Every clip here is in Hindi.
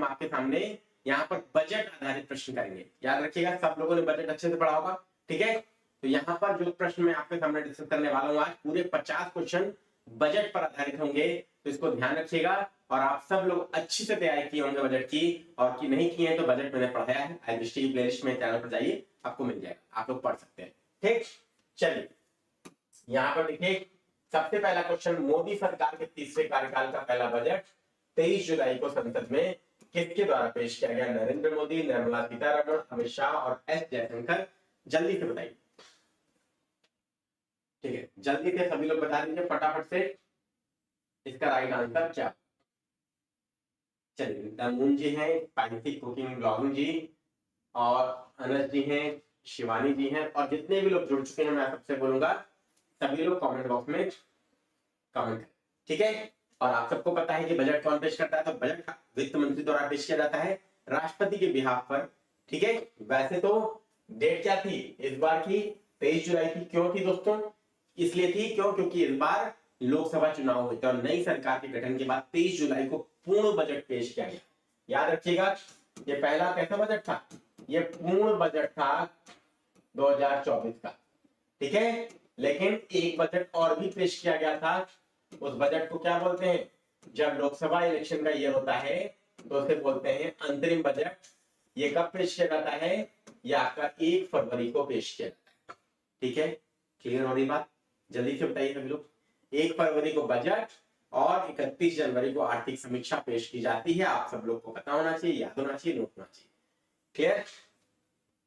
हम आपके सामने यहाँ पर बजट आधारित प्रश्न करेंगे। याद रखिएगा, सब लोगों ने बजट अच्छे से पढ़ा होगा, ठीक है। तो यहाँ पर जो प्रश्न मैं आपके सामने डिस्कस करने वाला हूँ आज, पूरे 50 क्वेश्चन बजट पर आधारित होंगे, तो इसको ध्यान रखिएगा। और आप सब लोग अच्छी से तैयारी किए होंगे बजट की, और की नहीं किए हैं तो बजट मैंने पढ़ाया है, आईबीएसटी की प्लेलिस्ट में चैनल पर जाइए, आपको मिल जाएगा, आप लोग पढ़ सकते हैं, ठीक। चलिए यहाँ पर देखिए, सबसे पहला क्वेश्चन, मोदी सरकार के तीसरे कार्यकाल का पहला बजट 23 जुलाई को संसद में किसके द्वारा पेश किया गया? नरेंद्र मोदी, निर्मला सीतारमण, अमित शाह और एस जयशंकर। जल्दी से बताइए, ठीक है, जल्दी से सभी लोग बता दीजिए फटाफट से इसका राइट आंसर क्या। चलिए, तमुन जी हैं, स्पाइसी कुकिंग ब्लॉगिंग जी, और अनस जी हैं, शिवानी जी हैं, और जितने भी लोग जुड़ चुके हैं मैं सबसे बोलूंगा सभी लोग कमेंट बॉक्स में कमेंट करें, ठीक है। और आप सबको पता है कि बजट कौन पेश करता है? तो बजट वित्त मंत्री द्वारा पेश किया जाता है राष्ट्रपति के बिहाफ पर, ठीक है। वैसे तो डेट क्या थी इस बार की? 23 जुलाई थी। क्यों थी दोस्तों? इसलिए थी क्योंकि इस बार लोकसभा चुनाव हुए थे और नई सरकार के गठन के बाद 23 जुलाई को पूर्ण बजट पेश किया गया। याद रखिएगा, ये पहला कैसा बजट था? ये पूर्ण बजट था 2024 का, ठीक है। लेकिन एक बजट और भी पेश किया गया था, उस बजट को क्या बोलते हैं? जब लोकसभा इलेक्शन का ईयर होता है तो उसे बोलते हैं अंतरिम बजट। ये कब पेश किया जाता है? ये आपका 1 फरवरी को पेश किया जाता है, ठीक है। क्लियर हो रही बात? जल्दी से बताइए सभी लोग। 1 फरवरी को बजट और 31 जनवरी को आर्थिक समीक्षा पेश की जाती है। आप सब लोग को पता होना चाहिए, याद होना चाहिए, नोट होना चाहिए। क्लियर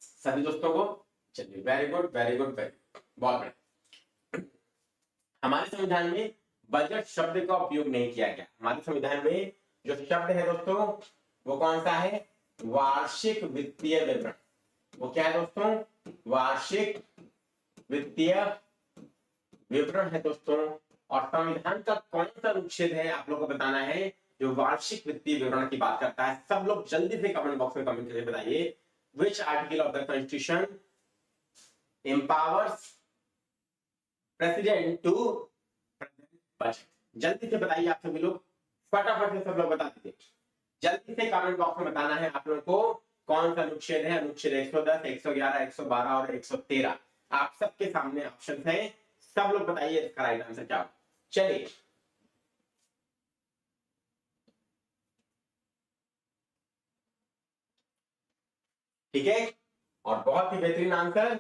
सभी दोस्तों को? चलिए, very good very good very good, बहुत बढ़िया। हमारे संविधान में बजट शब्द का उपयोग नहीं किया गया। हमारे संविधान में जो शब्द है दोस्तों वो कौन सा है? वार्षिक वित्तीय विवरण। वो क्या है दोस्तों? वार्षिक वित्तीय विवरण है दोस्तों। और संविधान का कौन सा अनुच्छेद है आप लोगों को बताना है जो वार्षिक वित्तीय विवरण की बात करता है? सब लोग जल्दी से कमेंट बॉक्स में कमेंट करके बताइए, which article of the constitution empowers president to present budget? जल्दी से बताइए आप सभी लोग, फटाफट से सब लोग बता दीजिए। जल्दी से कमेंट बॉक्स में बताना है आप लोगों को कौन सा अनुच्छेद है। अनुच्छेद 110, 111, 112 और 113 आप सबके सामने ऑप्शन है, सब लोग बताइए इसका राइट आंसर क्या। चलिए, ठीक है, और बहुत ही बेहतरीन आंसर,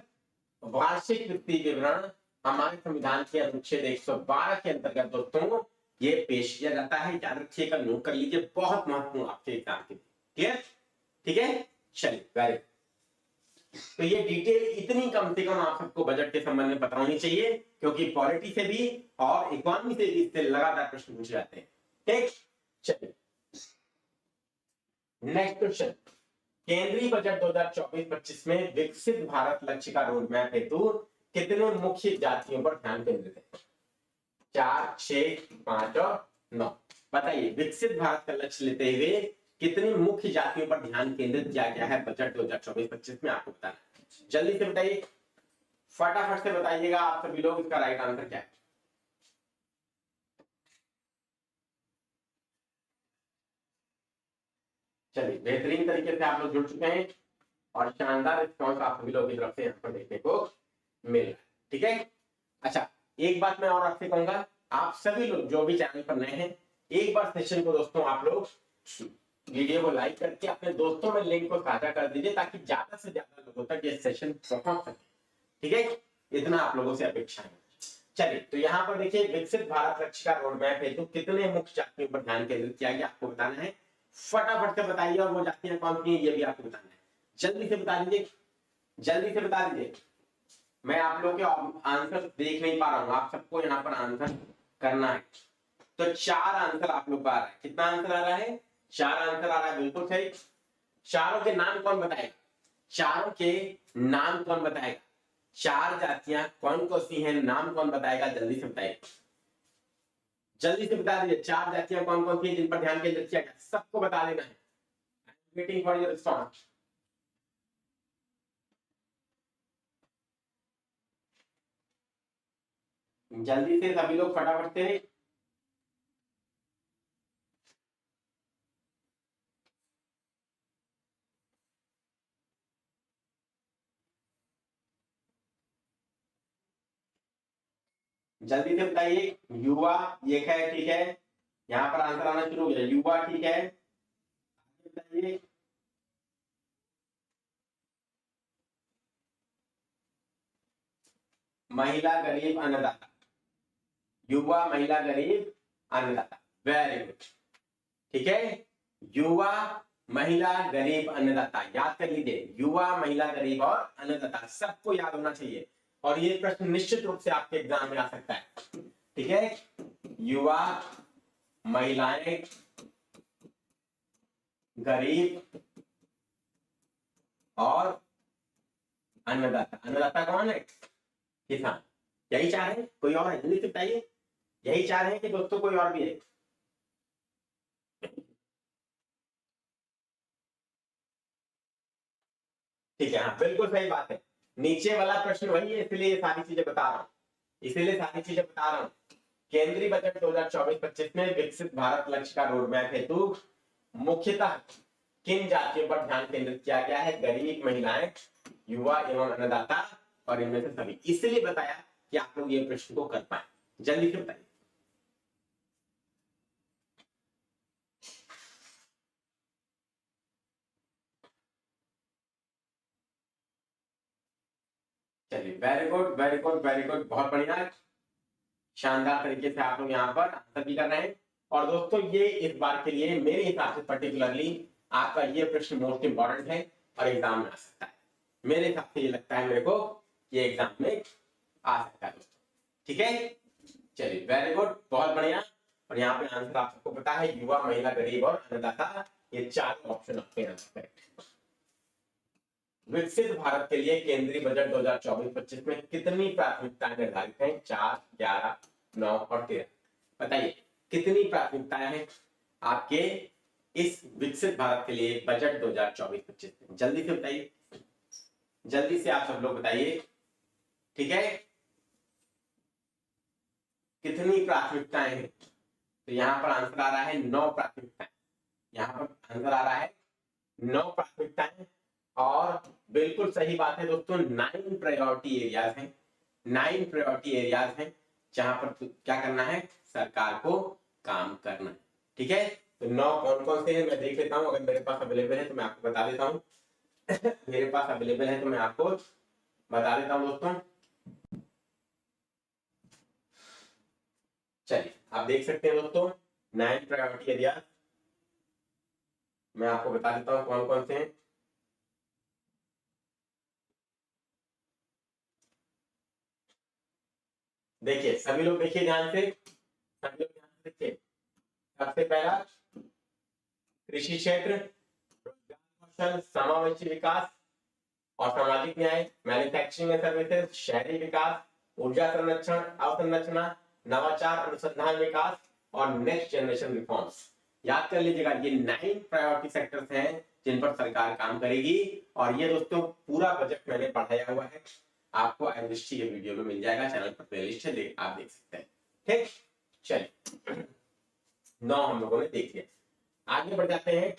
वार्षिक वित्तीय विवरण हमारे संविधान के अनुच्छेद 112 के अंतर्गत दोस्तों ये पेश किया जाता है। याद रखिएगा, नोट कर लीजिए, बहुत महत्वपूर्ण आपके एग्जाम के लिए। क्लियर? ठीक है, चलिए, वेरी। तो ये डिटेल इतनी कम से कम आप सबको बजट के संबंध में पता होनी चाहिए, क्योंकि पॉलिटी से भी और इकोनॉमी से भी इससे लगातार प्रश्न पूछे जाते हैं। ठीक, चलिए नेक्स्ट क्वेश्चन। केंद्रीय बजट 2024-25 में विकसित भारत लक्ष्य का रोड मैप हेतु कितने मुख्य जातियों पर ध्यान केंद्रित है? 4, 6, 5 और 9। बताइए, विकसित भारत का लक्ष्य लेते हुए कितनी मुख्य जातियों पर ध्यान केंद्रित किया गया है बजट 2024-25 में? आपको बताना है, जल्दी से बताइए, फटाफट से बताइएगा आप सभी लोग, इसका राइट आंसर क्या है। चलिए, बेहतरीन तरीके से आप लोग जुड़ चुके हैं और शानदार रिस्पॉन्स आप सभी लोगों की तरफ से यहाँ पर देखने को मिल रहा है। ठीक है, अच्छा एक बात मैं और आपसे कहूंगा, आप सभी लोग जो भी चैनल पर नए हैं, एक बार सेशन को दोस्तों आप लोग वीडियो को लाइक करके अपने दोस्तों में लिंक को साझा कर दीजिए, ताकि ज्यादा से ज्यादा लोगों तक ये सेशन पहुंच सके। ठीक है, इतना आप लोगों से अपेक्षा है। चलिए, तो यहाँ पर देखिए, विकसित भारत लक्ष्य का रोड मैप हेतु कितने मुख्य जातियों पर ध्यान केंद्रित किया गया, आपको बताना है। फटाफट से बताइए, और वो जातियां कौन सी हैं ये भी आपको बताना है। जल्दी से बता दीजिए, जल्दी से बता दीजिए। मैं आप लोगों के आंसर देख नहीं पा रहा हूं, आप सबको यहाँ पर आंसर करना है। तो 4 आंसर आप लोग का आ रहा है। कितना आंसर आ रहा है? 4 आंसर आ रहा है, बिल्कुल सही। चारों के नाम कौन बताएगा? चारों के नाम कौन बताएगा? 4 जातियां कौन कौन सी हैं, नाम कौन बताएगा? जल्दी से बताइए, जल्दी से बता दीजिए। 4 जातियां कौन कौन सी हैं जिन पर ध्यान केंद्रित किया गया? सबको बता देना है। Waiting for your response. जल्दी से सभी लोग फटाफट से। जल्दी से बताइए। युवा ये है, ठीक है, यहाँ पर आंसर आना शुरू हो गया, युवा, ठीक है, बताइए। महिला गरीब अन्नदाता, युवा महिला गरीब अन्नदाता, वेरी गुड, ठीक है। युवा महिला गरीब अन्नदाता, याद कर लीजिए, युवा महिला गरीब और अन्नदाता सबको याद होना चाहिए, और ये प्रश्न निश्चित रूप से आपके एग्जाम में आ सकता है, ठीक है। युवा महिलाएं गरीब और अन्नदाता, अन्नदाता कौन है? किसान। यही चार है, कोई और है? जल्दी से बताइए, यही चार है कि दोस्तों कोई और भी है? ठीक है, हाँ बिल्कुल सही बात है, नीचे वाला प्रश्न वही है, इसलिए ये सारी चीजें बता रहा हूँ, इसीलिए सारी चीजें बता रहा हूँ। केंद्रीय बजट 2024-25 में विकसित भारत लक्ष्य का रोडमैप हेतु मुख्यतः किन जातियों पर ध्यान केंद्रित किया गया है? गरीब, महिलाएं, युवा एवं अन्नदाता, और इनमें से सभी, इसलिए बताया कि आप लोग ये प्रश्न को कर पाए। जल्दी से बताइए। चलिए, very good very good very good, बहुत बढ़िया, शानदार तरीके से आप लोग यहाँ पर आंसर भी कर रहे हैं। और दोस्तों ये इस बार के लिए मेरे हिसाब से पर्टिकुलरली आपका ये प्रश्न मोस्ट इंपॉर्टेंट है और एग्जाम में आ सकता है, मेरे हिसाब से ये लगता है मेरे को ये एग्जाम में आ सकता है दोस्तों, ठीक है। चलिए, वेरी गुड, बहुत बढ़िया। और यहाँ पे आंसर आप सबको पता है, युवा महिला गरीब और अन्नदाता, ये चार ऑप्शन आपके यहाँ पर। विकसित भारत के लिए केंद्रीय बजट 2024-25 में कितनी प्राथमिकताएं निर्धारित हैं? 4, 11, 9 और 13, बताइए कितनी प्राथमिकताएं हैं आपके इस विकसित भारत के लिए बजट 2024-25 में? जल्दी से बताइए, जल्दी से आप सब लोग बताइए, ठीक है, कितनी प्राथमिकताएं हैं? तो यहाँ पर आंसर आ रहा है 9 प्राथमिकताएं, यहाँ पर आंसर आ रहा है 9 प्राथमिकताएं, और बिल्कुल सही बात है दोस्तों, 9 प्रायोरिटी एरियाज हैं, 9 प्रायोरिटी एरियाज हैं जहां पर क्या करना है? सरकार को काम करना है, ठीक है। तो 9 कौन कौन से हैं मैं देख लेता हूं, अगर मेरे पास अवेलेबल है तो मैं आपको बता देता हूं। मेरे पास अवेलेबल है तो मैं आपको बता देता हूं दोस्तों। चलिए, आप देख सकते हैं दोस्तों 9 प्रायोरिटी एरिया, मैं आपको बता देता हूं कौन कौन से हैं। देखिए सभी लोग, देखिए ध्यान से, सभी लोग ध्यान से देखिए। सबसे पहला कृषि क्षेत्र, रोजगार कौशल, समावेशी विकास और सामाजिक न्याय, मैन्युफैक्चरिंग एंड सर्विसेज, शहरी विकास, ऊर्जा संरक्षण अवसंरचना, नवाचार अनुसंधान विकास और नेक्स्ट जनरेशन रिफॉर्म्स। याद कर लीजिएगा, ये 9 प्रायोरिटी सेक्टर्स हैं जिन पर सरकार काम करेगी, और ये दोस्तों पूरा बजट मैंने पढ़ाया हुआ है, आपको आई ये वीडियो में मिल जाएगा, चैनल पर प्लेलिस्ट है, आप देख सकते हैं, ठीक। चलिए, 9 हम लोगों ने देख लिया, आगे बढ़ जाते हैं।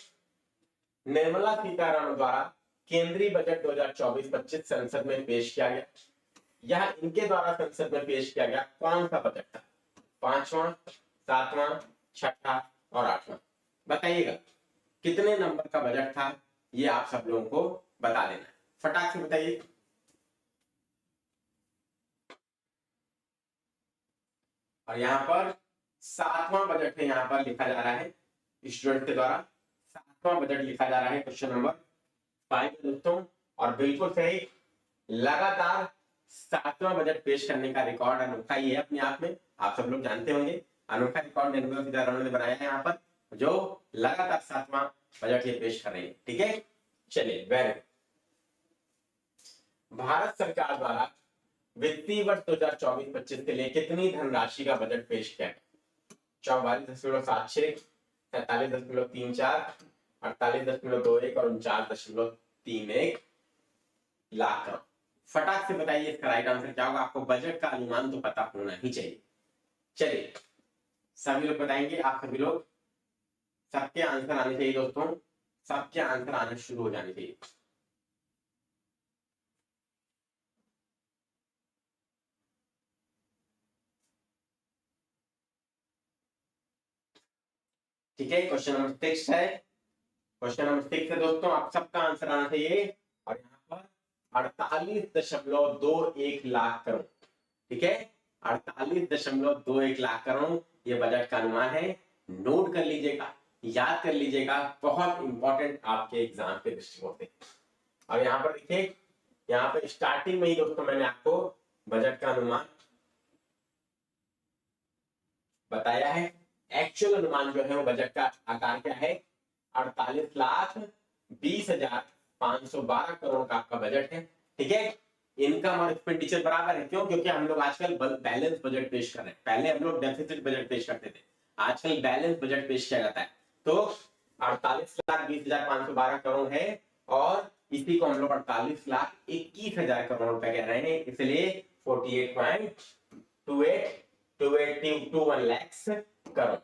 निर्मला सीतारमण द्वारा केंद्रीय बजट 2024-25 संसद में पेश किया गया, यह इनके द्वारा संसद में पेश किया गया कौन सा बजट था? 5वां, 7वां, 6ठा और 8वां, बताइएगा कितने नंबर का बजट था? ये आप सब लोगों को बता देना है, फटाक से बताइए। और यहाँ पर 7वां बजट है, यहाँ पर लिखा जा रहा है स्टूडेंट के द्वारा, 7वां बजट लिखा जा रहा है, क्वेश्चन नंबर 5 दोस्तों, और बिल्कुल सही, लगातार 7वां बजट पेश करने का रिकॉर्ड अनोखा ही है अपने आप में, आप सब लोग जानते होंगे, अनोखा रिकॉर्ड निर्मला सीतारमण ने बनाया है यहाँ पर, जो लगातार 7वां बजट ये पेश कर रही है, ठीक है। चलिए, वेरी, भारत सरकार द्वारा वित्तीय वर्ष 2024-25 के लिए कितनी धनराशि का बजट पेश किया गया? 44.76, 47.34, 48.21 और 49.31 लाख करोड़। फटाक से बताइए इसका राइट आंसर क्या होगा? आपको बजट का अनुमान तो पता होना ही चाहिए। चलिए, सभी लोग बताएंगे, आप सभी लोग, सबके आंसर आने चाहिए दोस्तों, सबके आंसर आने शुरू हो जाने चाहिए। ठीक है, क्वेश्चन नंबर 6 है। क्वेश्चन नंबर 6 है दोस्तों, आप सबका आंसर आना चाहिए। और यहाँ पर 48.21 लाख करोड़, ठीक है, 48.21 लाख करोड़ ये बजट का अनुमान है। नोट कर लीजिएगा, याद कर लीजिएगा, बहुत इंपॉर्टेंट आपके एग्जाम के दृष्टिकोण से। अब यहाँ पर देखिए, यहाँ पर स्टार्टिंग में ही दोस्तों मैंने आपको बजट का अनुमान बताया है। एक्चुअल अनुमान जो है वो बजट का आकार क्या है, 48,20,512 करोड़ का आपका बजट है। ठीक है, इनकम और एक्सपेंडिचर बराबर है। क्यों? क्योंकि हम लोग आजकल बैलेंस बजट पेश कर रहे हैं। पहले हम लोग डेफिसिट बजट पेश करते थे, आजकल बैलेंस बजट पेश किया जाता है। तो 48,20,512 करोड़ है और इसी को हम लोग 48,21,000 करोड़ रुपए कह रहे हैं, इसलिए 48.2821 lakhs करोड़।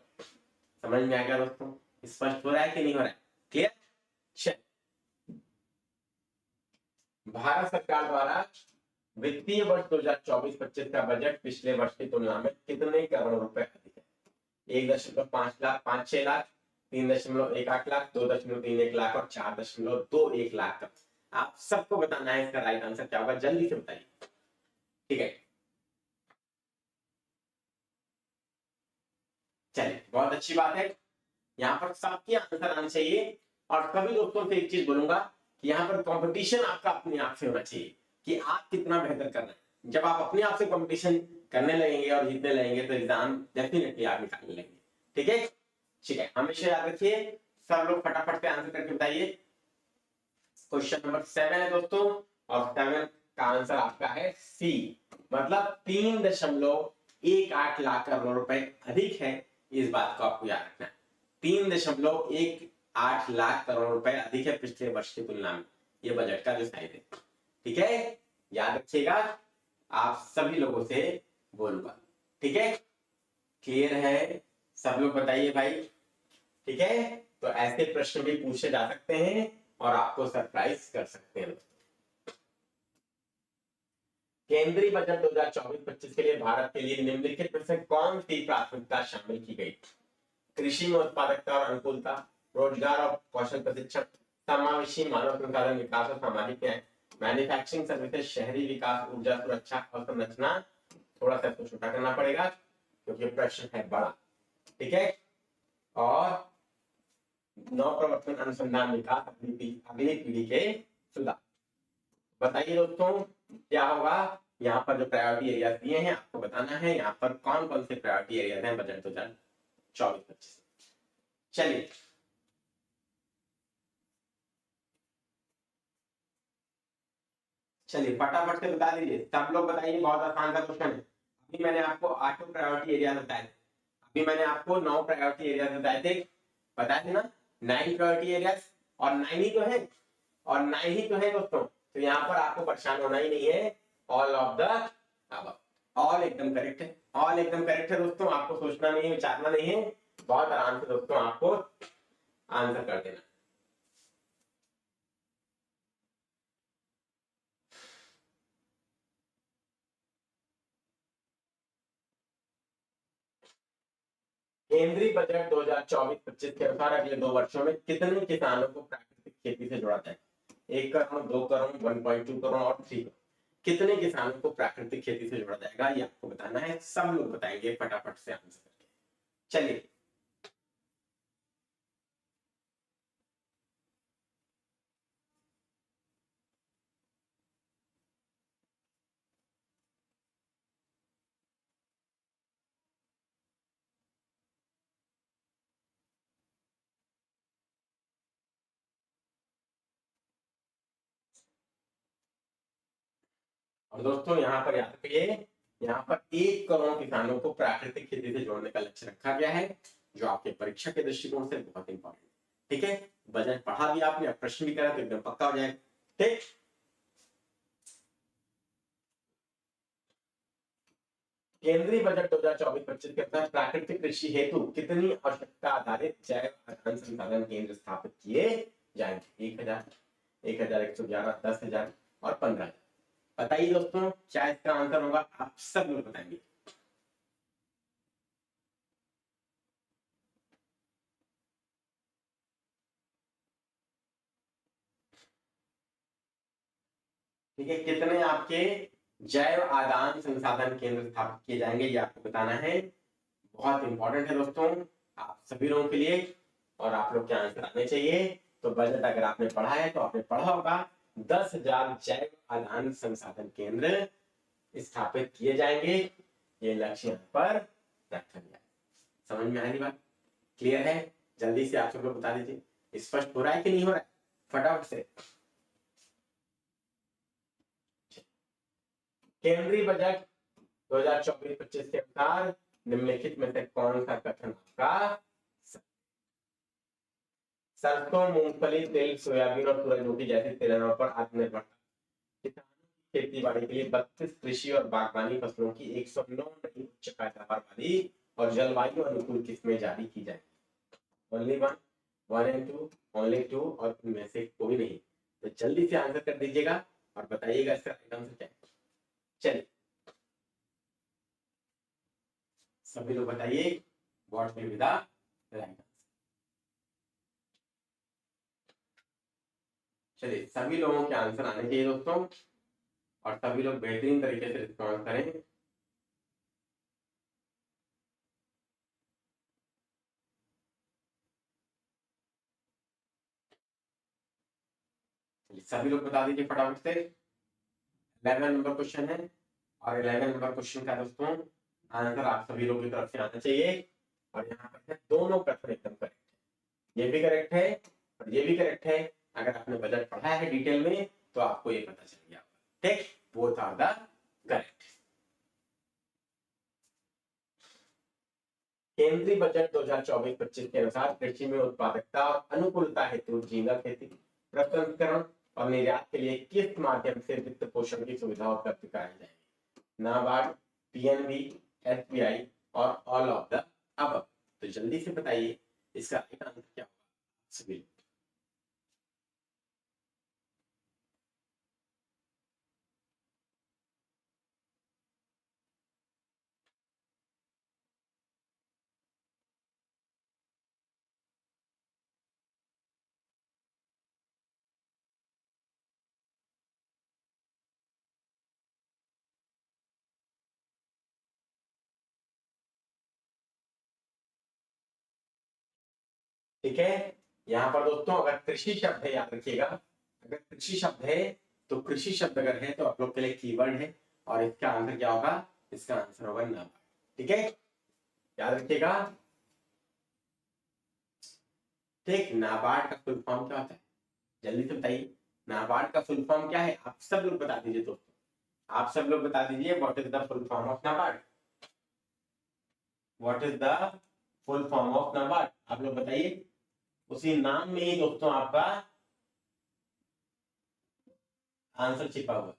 समझ में आ गया दोस्तों? स्पष्ट हो रहा है कि नहीं हो रहा है? क्लियर? भारत सरकार द्वारा वित्तीय वर्ष 2024-25 का बजट पिछले वर्ष की तुलना में कितने करोड़ रुपए अधिक है? 1.5 लाख, 5-6 लाख, 3.18 लाख, 2.31 लाख और 4.21 लाख का। आप सबको बताना है इसका राइट आंसर क्या होगा, जल्दी से बताइए। ठीक है, चलिए, बहुत अच्छी बात है। यहाँ पर सबके आंसर आने चाहिए। और सभी दोस्तों से एक चीज बोलूंगा कि यहाँ पर कंपटीशन आपका अपने आप से होना चाहिए कि आप कितना बेहतर कर रहे हैं। जब आप अपने आप से कंपटीशन करने लगेंगे और जीतने लगेंगे तो एग्जाम डेफिनेटली आप निकालने लगेंगे। ठीक है, ठीक है, हमेशा याद रखिए। सब लोग फटाफट से आंसर करके बताइए। क्वेश्चन नंबर 7 है दोस्तों, और 7 का आंसर आपका है सी, मतलब 3.18 लाख करोड़ रुपए अधिक है। इस बात को आपको याद रखना है, 3.18 लाख करोड़ रुपए अधिक है पिछले वर्ष की तुलना में, ये बजट का जो साइज है। ठीक है, याद रखिएगा, आप सभी लोगों से बोलूंगा। ठीक है, क्लियर है? सब लोग बताइए भाई। ठीक है, तो ऐसे प्रश्न भी पूछे जा सकते हैं और आपको सरप्राइज कर सकते हैं। केंद्रीय बजट 2024-25 के लिए भारत के लिए निम्नलिखित में से कौन सी प्राथमिकता शामिल की गई? कृषि में उत्पादकता और अनुकूलता, रोजगार और कौशल प्रशिक्षण, समावेशी मानव संसाधन विकास और सामाजिक न्याय, मैन्युफैक्चरिंग सर्विसेज, शहरी विकास, ऊर्जा सुरक्षा और संरचना। थोड़ा सा इसको छोटा करना पड़ेगा क्योंकि प्रश्न है बड़ा। ठीक है, और नव प्रवर्तन अनुसंधान विकास अगली पीढ़ी के सुधार। बताइए दोस्तों क्या होगा? यहाँ पर जो प्रायोरिटी एरियाज दिए हैं आपको बताना है, यहाँ पर कौन कौन से प्रायोरिटी एरियाज हैं बजट 2024-25। चलिए, चलिए फटाफट से बता दीजिए, सब लोग बताइए। बहुत आसान सा क्वेश्चन है। अभी मैंने आपको 8 प्रायोरिटी एरिया बताए थे, अभी मैंने आपको 9 प्रायोरिटी एरिया बताए थे ना, 9 प्रायोरिटी एरियाज, और 9 ही तो है, और 9 ही तो है दोस्तों। तो यहाँ पर आपको परेशान होना ही नहीं है। All of the above, all एकदम करेक्ट है, ऑल एकदम करेक्ट है दोस्तों। आपको सोचना नहीं है, विचारना नहीं है, बहुत आराम से दोस्तों आपको आंसर कर देना। केंद्रीय बजट 2024-25 के अनुसार अगले 2 वर्षों में कितने किसानों को प्राकृतिक खेती से जोड़ा जाएगा? 1 करोड़, 2 करोड़, 1.2 करोड़ और 3 करोड़। कितने किसानों को प्राकृतिक खेती से जोड़ा जाएगा ये आपको बताना है। सब लोग बताएंगे फटाफट से आंसर करके। चलिए, और दोस्तों यहाँ पर याद रखिए, यहाँ पर 1 करोड़ किसानों को प्राकृतिक खेती से जोड़ने का लक्ष्य रखा गया है, जो आपके परीक्षा के दृष्टिकोण से बहुत इंपॉर्टेंट है। ठीक है, बजट पढ़ा भी आपने, अब प्रश्न भी करा तो एकदम पक्का हो जाएगा। ठीक, केंद्रीय बजट 2024-25 के तहत प्राकृतिक कृषि हेतु कितनी आवश्यकता आधारित जैव आधान संसाधन केंद्र स्थापित किए जाएंगे? 1000, 1111, 10,000 और 15,000। बताइए दोस्तों क्या इसका आंसर होगा? आप सब लोग बताएंगे। ठीक है, कितने आपके जैव आदान संसाधन केंद्र स्थापित किए जाएंगे ये आपको बताना है। बहुत इंपॉर्टेंट है दोस्तों आप सभी लोगों के लिए, और आप लोग के आंसर आने चाहिए। तो बजट अगर आपने पढ़ा है तो आपने पढ़ा होगा 10,000 जैव आदान संसाधन केंद्र स्थापित किए जाएंगे, ये लक्ष्य यहाँ पर रखा गया। समझ में आ रही बात? क्लियर है? जल्दी से आप सब लोग बता दीजिए, स्पष्ट हो रहा है कि नहीं हो रहा है, फटाफट से। केंद्रीय बजट 2024-25 के अनुसार निम्नलिखित में से कौन सा कथन आपका? सरसों, मूंगफली, तिल, सोयाबीन और सूरजमुखी जैसी तेलहनों पर आत्मनिर्भरता किसानों की खेती बाड़ी के लिए 32 कृषि और बागवानी फसलों की 109 नई उच्च पैदावार वाली और जलवायु अनुकूल किस्में जारी की जाएंगी। Only one and two, only two, और उनमें से कोई नहीं। तो जल्दी से आंसर कर दीजिएगा और बताइएगा इसका राइट आंसर क्या है। चलिए सभी लोग बताइए what will be the right answer. चलिए सभी लोगों के आंसर आने चाहिए दोस्तों, और सभी लोग बेहतरीन तरीके से रिस्पॉन्ड करें। सभी लोग बता दीजिए फटाफट से। 11 नंबर क्वेश्चन है, और 11 नंबर क्वेश्चन का दोस्तों आंसर आप सभी लोगों की तरफ से आना चाहिए। और यहाँ पर है दोनों कथन एकदम करेक्ट है, ये भी करेक्ट है और ये भी करेक्ट है। अगर आपने बजट पढ़ा है डिटेल में तो आपको ये पता चल गया, ठीक, बोथ आर द करेक्ट। केंद्रीय बजट 2024-25 के अनुसार कृषि में उत्पादकता और अनुकूलता हेतु झींगा खेती, प्रसंस्करण और निर्यात के लिए किस माध्यम से वित्त पोषण की सुविधा उपलब्ध कराई जाएगी? नाबार्ड, पीएनबी, एसबीआई और ऑल ऑफ द अबव। तो जल्दी से बताइए इसका राइट आंसर क्या होगा सभी। ठीक है, यहाँ पर दोस्तों अगर कृषि शब्द है याद रखिएगा, अगर कृषि शब्द है तो कृषि शब्द अगर है तो आप लोग के लिए कीवर्ड है, और इसका आंसर क्या होगा? इसका आंसर होगा नाबार्ड। ठीक है, याद रखिएगा। ठीक, नाबार्ड का फुल फॉर्म क्या होता है जल्दी से बताइए। नाबार्ड का फुल फॉर्म क्या है आप सब लोग बता दीजिए दोस्तों, आप सब लोग बता दीजिए what is the full form of NABARD. What is the full form of NABARD आप लोग बताइए। उसी नाम में ही दोस्तों आपका आंसर छिपा हुआ है।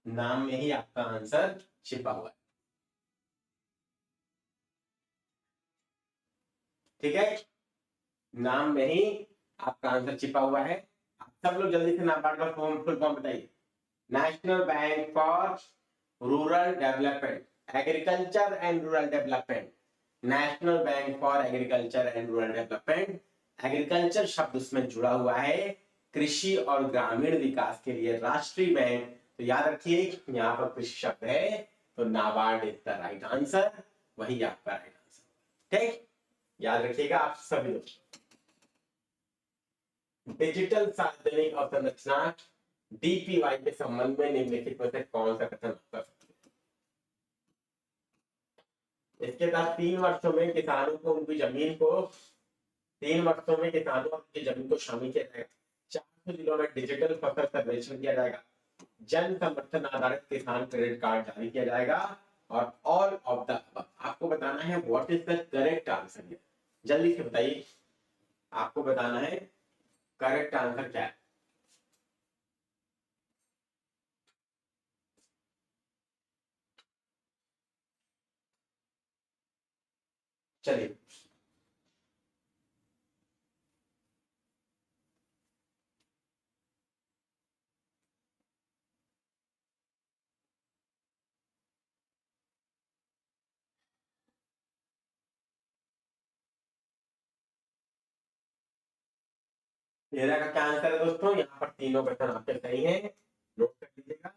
नाम में ही आपका आंसर छिपा हुआ है। ठीक है, नाम में ही आपका आंसर छिपा हुआ है। आप सब लोग जल्दी से नाबार्ड का फुल फॉर्म बताइए। National bank for rural development, agriculture and rural development. National bank for agriculture and rural development. Agriculture शब्द उसमें जुड़ा हुआ है, कृषि और ग्रामीण विकास के लिए राष्ट्रीय बैंक। तो याद रखिए यहाँ पर कृषि शब्द है तो NABARD is the right answer, वही आपका राइट आंसर। ठीक, याद रखिएगा आप सभी लोग। डिजिटल सार्वजनिक अवसंरचना डीपीवाई के संबंध में निम्नलिखित में से कौन सा कथन कर सकते हैं? इसके तहत 3 वर्षों में किसानों को उनकी जमीन को 3 वर्षों में किसानों और उनकी जमीन को शामिल किया जाएगा। 400 जिलों में डिजिटल फसल सर्वेक्षण किया जाएगा। जन समर्थन आधारित किसान क्रेडिट कार्ड जारी किया जाएगा। और ऑल ऑफ द आपको बताना है what is the correct answer. जल्दी से बताइए, आपको बताना है करेक्ट आंसर क्या है। चलिए 13 का क्या आंसर है दोस्तों? यहाँ पर तीनों क्वेश्चन आपके सही हैं, नोट कर लीजिएगा।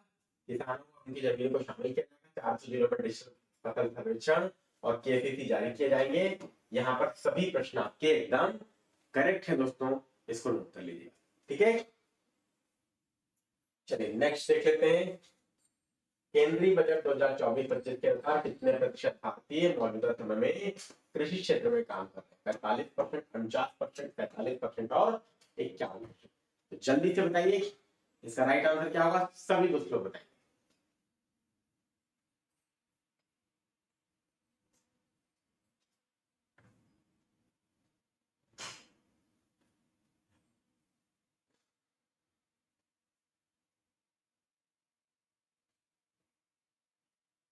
किसानों को उनकी जमीन को शामिल किया जाएगा, 400 पर डिजिटल फसल सर्वेक्षण और केसीसी जारी किए जाएंगे। यहाँ पर सभी प्रश्न आपके एकदम करेक्ट है दोस्तों, इसको नोट कर लीजिएगा। ठीक है, चलिए नेक्स्ट देख लेते हैं। केंद्रीय बजट 2024-25 के अनुसार कितने प्रतिशत भारतीय मौजूदा समय में कृषि क्षेत्र में काम कर रहे हैं? 45%, 49%, 45% और 51%। तो जल्दी से बताइए इसका राइट आंसर क्या होगा, सभी दोस्त लोग बताइए।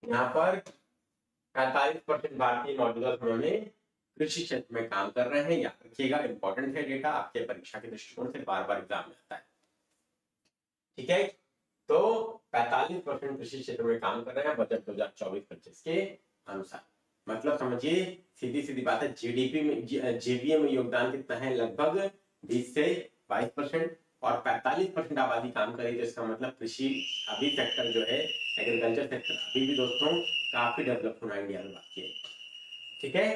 यहाँ पर 45% भारतीय मौजूदा समय में कृषि क्षेत्र में काम कर रहे हैं। याद रखिएगा, इंपॉर्टेंट है डेटा, आपके परीक्षा के दृष्टिकोण से बार बार एग्जाम में आता है। ठीक है, तो 45% कृषि क्षेत्र में काम कर रहे हैं बजट 2024-25 के अनुसार। मतलब समझिए, सीधी सीधी बात है, जीडीपी में जेवीएम में योगदान कितना है? लगभग 20 से 22%। और 45% आबादी काम करे तो इसका मतलब कृषि अभी सेक्टर जो है, एग्रीकल्चर सेक्टर अभी भी दोस्तों काफी डेवलप होना इंडिया में बाकी है। ठीक है,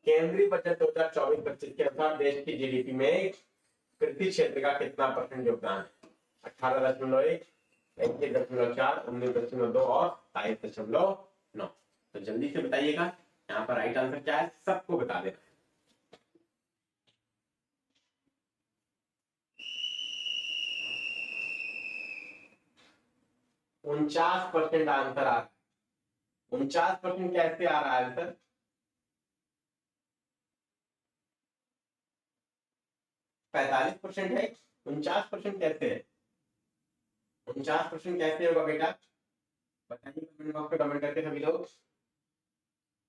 केंद्रीय बजट 2024-25 के अनुसार देश की जीडीपी में कृषि क्षेत्र का कितना परसेंट योगदान है? 18.1, 21.4, 19.2 और 22.9। तो जल्दी से बताइएगा, यहाँ पर राइट आंसर क्या है, सबको बता देना। 49% आंसर आ रहा है। 49% कैसे आ रहा है आंसर? 45% है, 49% कैसे है? 49% कैसे होगा बेटा? बताइए कमेंट बॉक्स में कमेंट करके सभी लोग,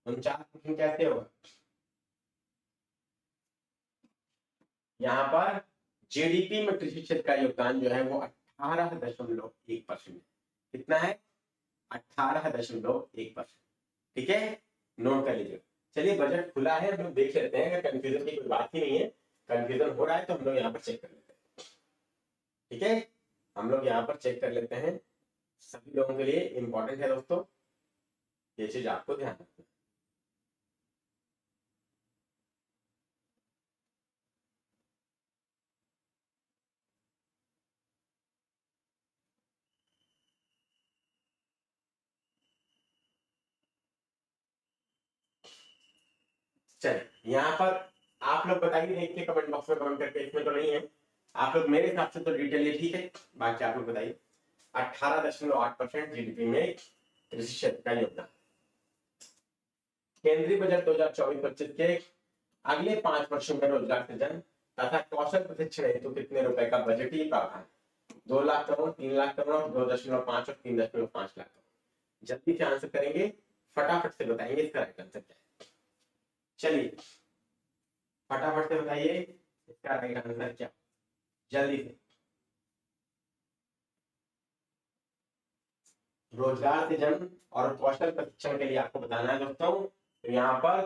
49% कैसे होगा? यहाँ पर जीडीपी में कृषि क्षेत्र का योगदान जो है वो 18.1% है। कितना है? 18.1%। ठीक है, नोट कर लीजिए। चलिए, बजट खुला है, हम लोग देख लेते हैं, अगर कंफ्यूजन की कोई बात ही नहीं है, कंफ्यूजन हो रहा है तो हम लोग यहाँ पर चेक कर लेते हैं। ठीक है, हम लोग यहाँ पर चेक कर लेते हैं, सभी लोगों के लिए इंपॉर्टेंट है दोस्तों, ये चीज आपको ध्यान रखना है। चलिए, यहाँ पर आप लोग बताइए, देख के कमेंट बॉक्स में कमेंट करके, इसमें तो नहीं है आप लोग, मेरे हिसाब से तो डिटेल ये ठीक है, बाकी आप लोग बताइए। 18.8% जीडीपी में कृषि क्षेत्र का योगदान। केंद्रीय बजट 2024-25 के अगले 5 वर्षों में रोजगार सृजन तथा कौशल प्रशिक्षण हेतु कितने रुपए का बजटीय प्रावधान? 2 लाख करोड़, 3 लाख करोड़, 2.5 और 3.5 लाख करोड़। जल्दी से आंसर करेंगे, फटाफट से बताएंगे इसका राइट आंसर क्या है। चलिए फटाफट से बताइए इसका राइट आंसर क्या, जल्दी से। रोजगार सृजन और कौशल प्रशिक्षण के लिए आपको बताना है दोस्तों, तो यहाँ पर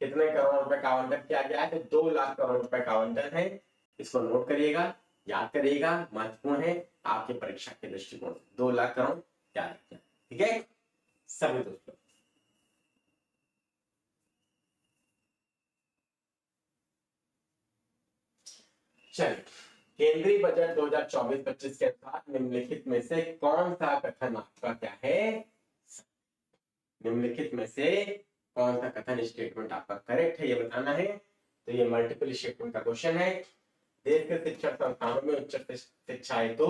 कितने करोड़ रुपए का आवंटन किया गया है? तो 2 लाख करोड़ रुपए का आवंटन है। इसको नोट करिएगा, याद करिएगा, महत्वपूर्ण है आपके परीक्षा के दृष्टिकोण से। 2 लाख करोड़ याद रखना। ठीक है सभी दोस्तों, चलिए, केंद्रीय बजट 2024-25 के अनुसार निम्नलिखित में से कौन सा कथन आपका क्या है? निम्नलिखित में से कौन सा कथन स्टेटमेंट आपका करेक्ट है, ये बताना है। तो ये मल्टीपल स्टेटमेंट का क्वेश्चन है। देश के शिक्षण संस्थानों में उच्चतर शिक्षा हेतु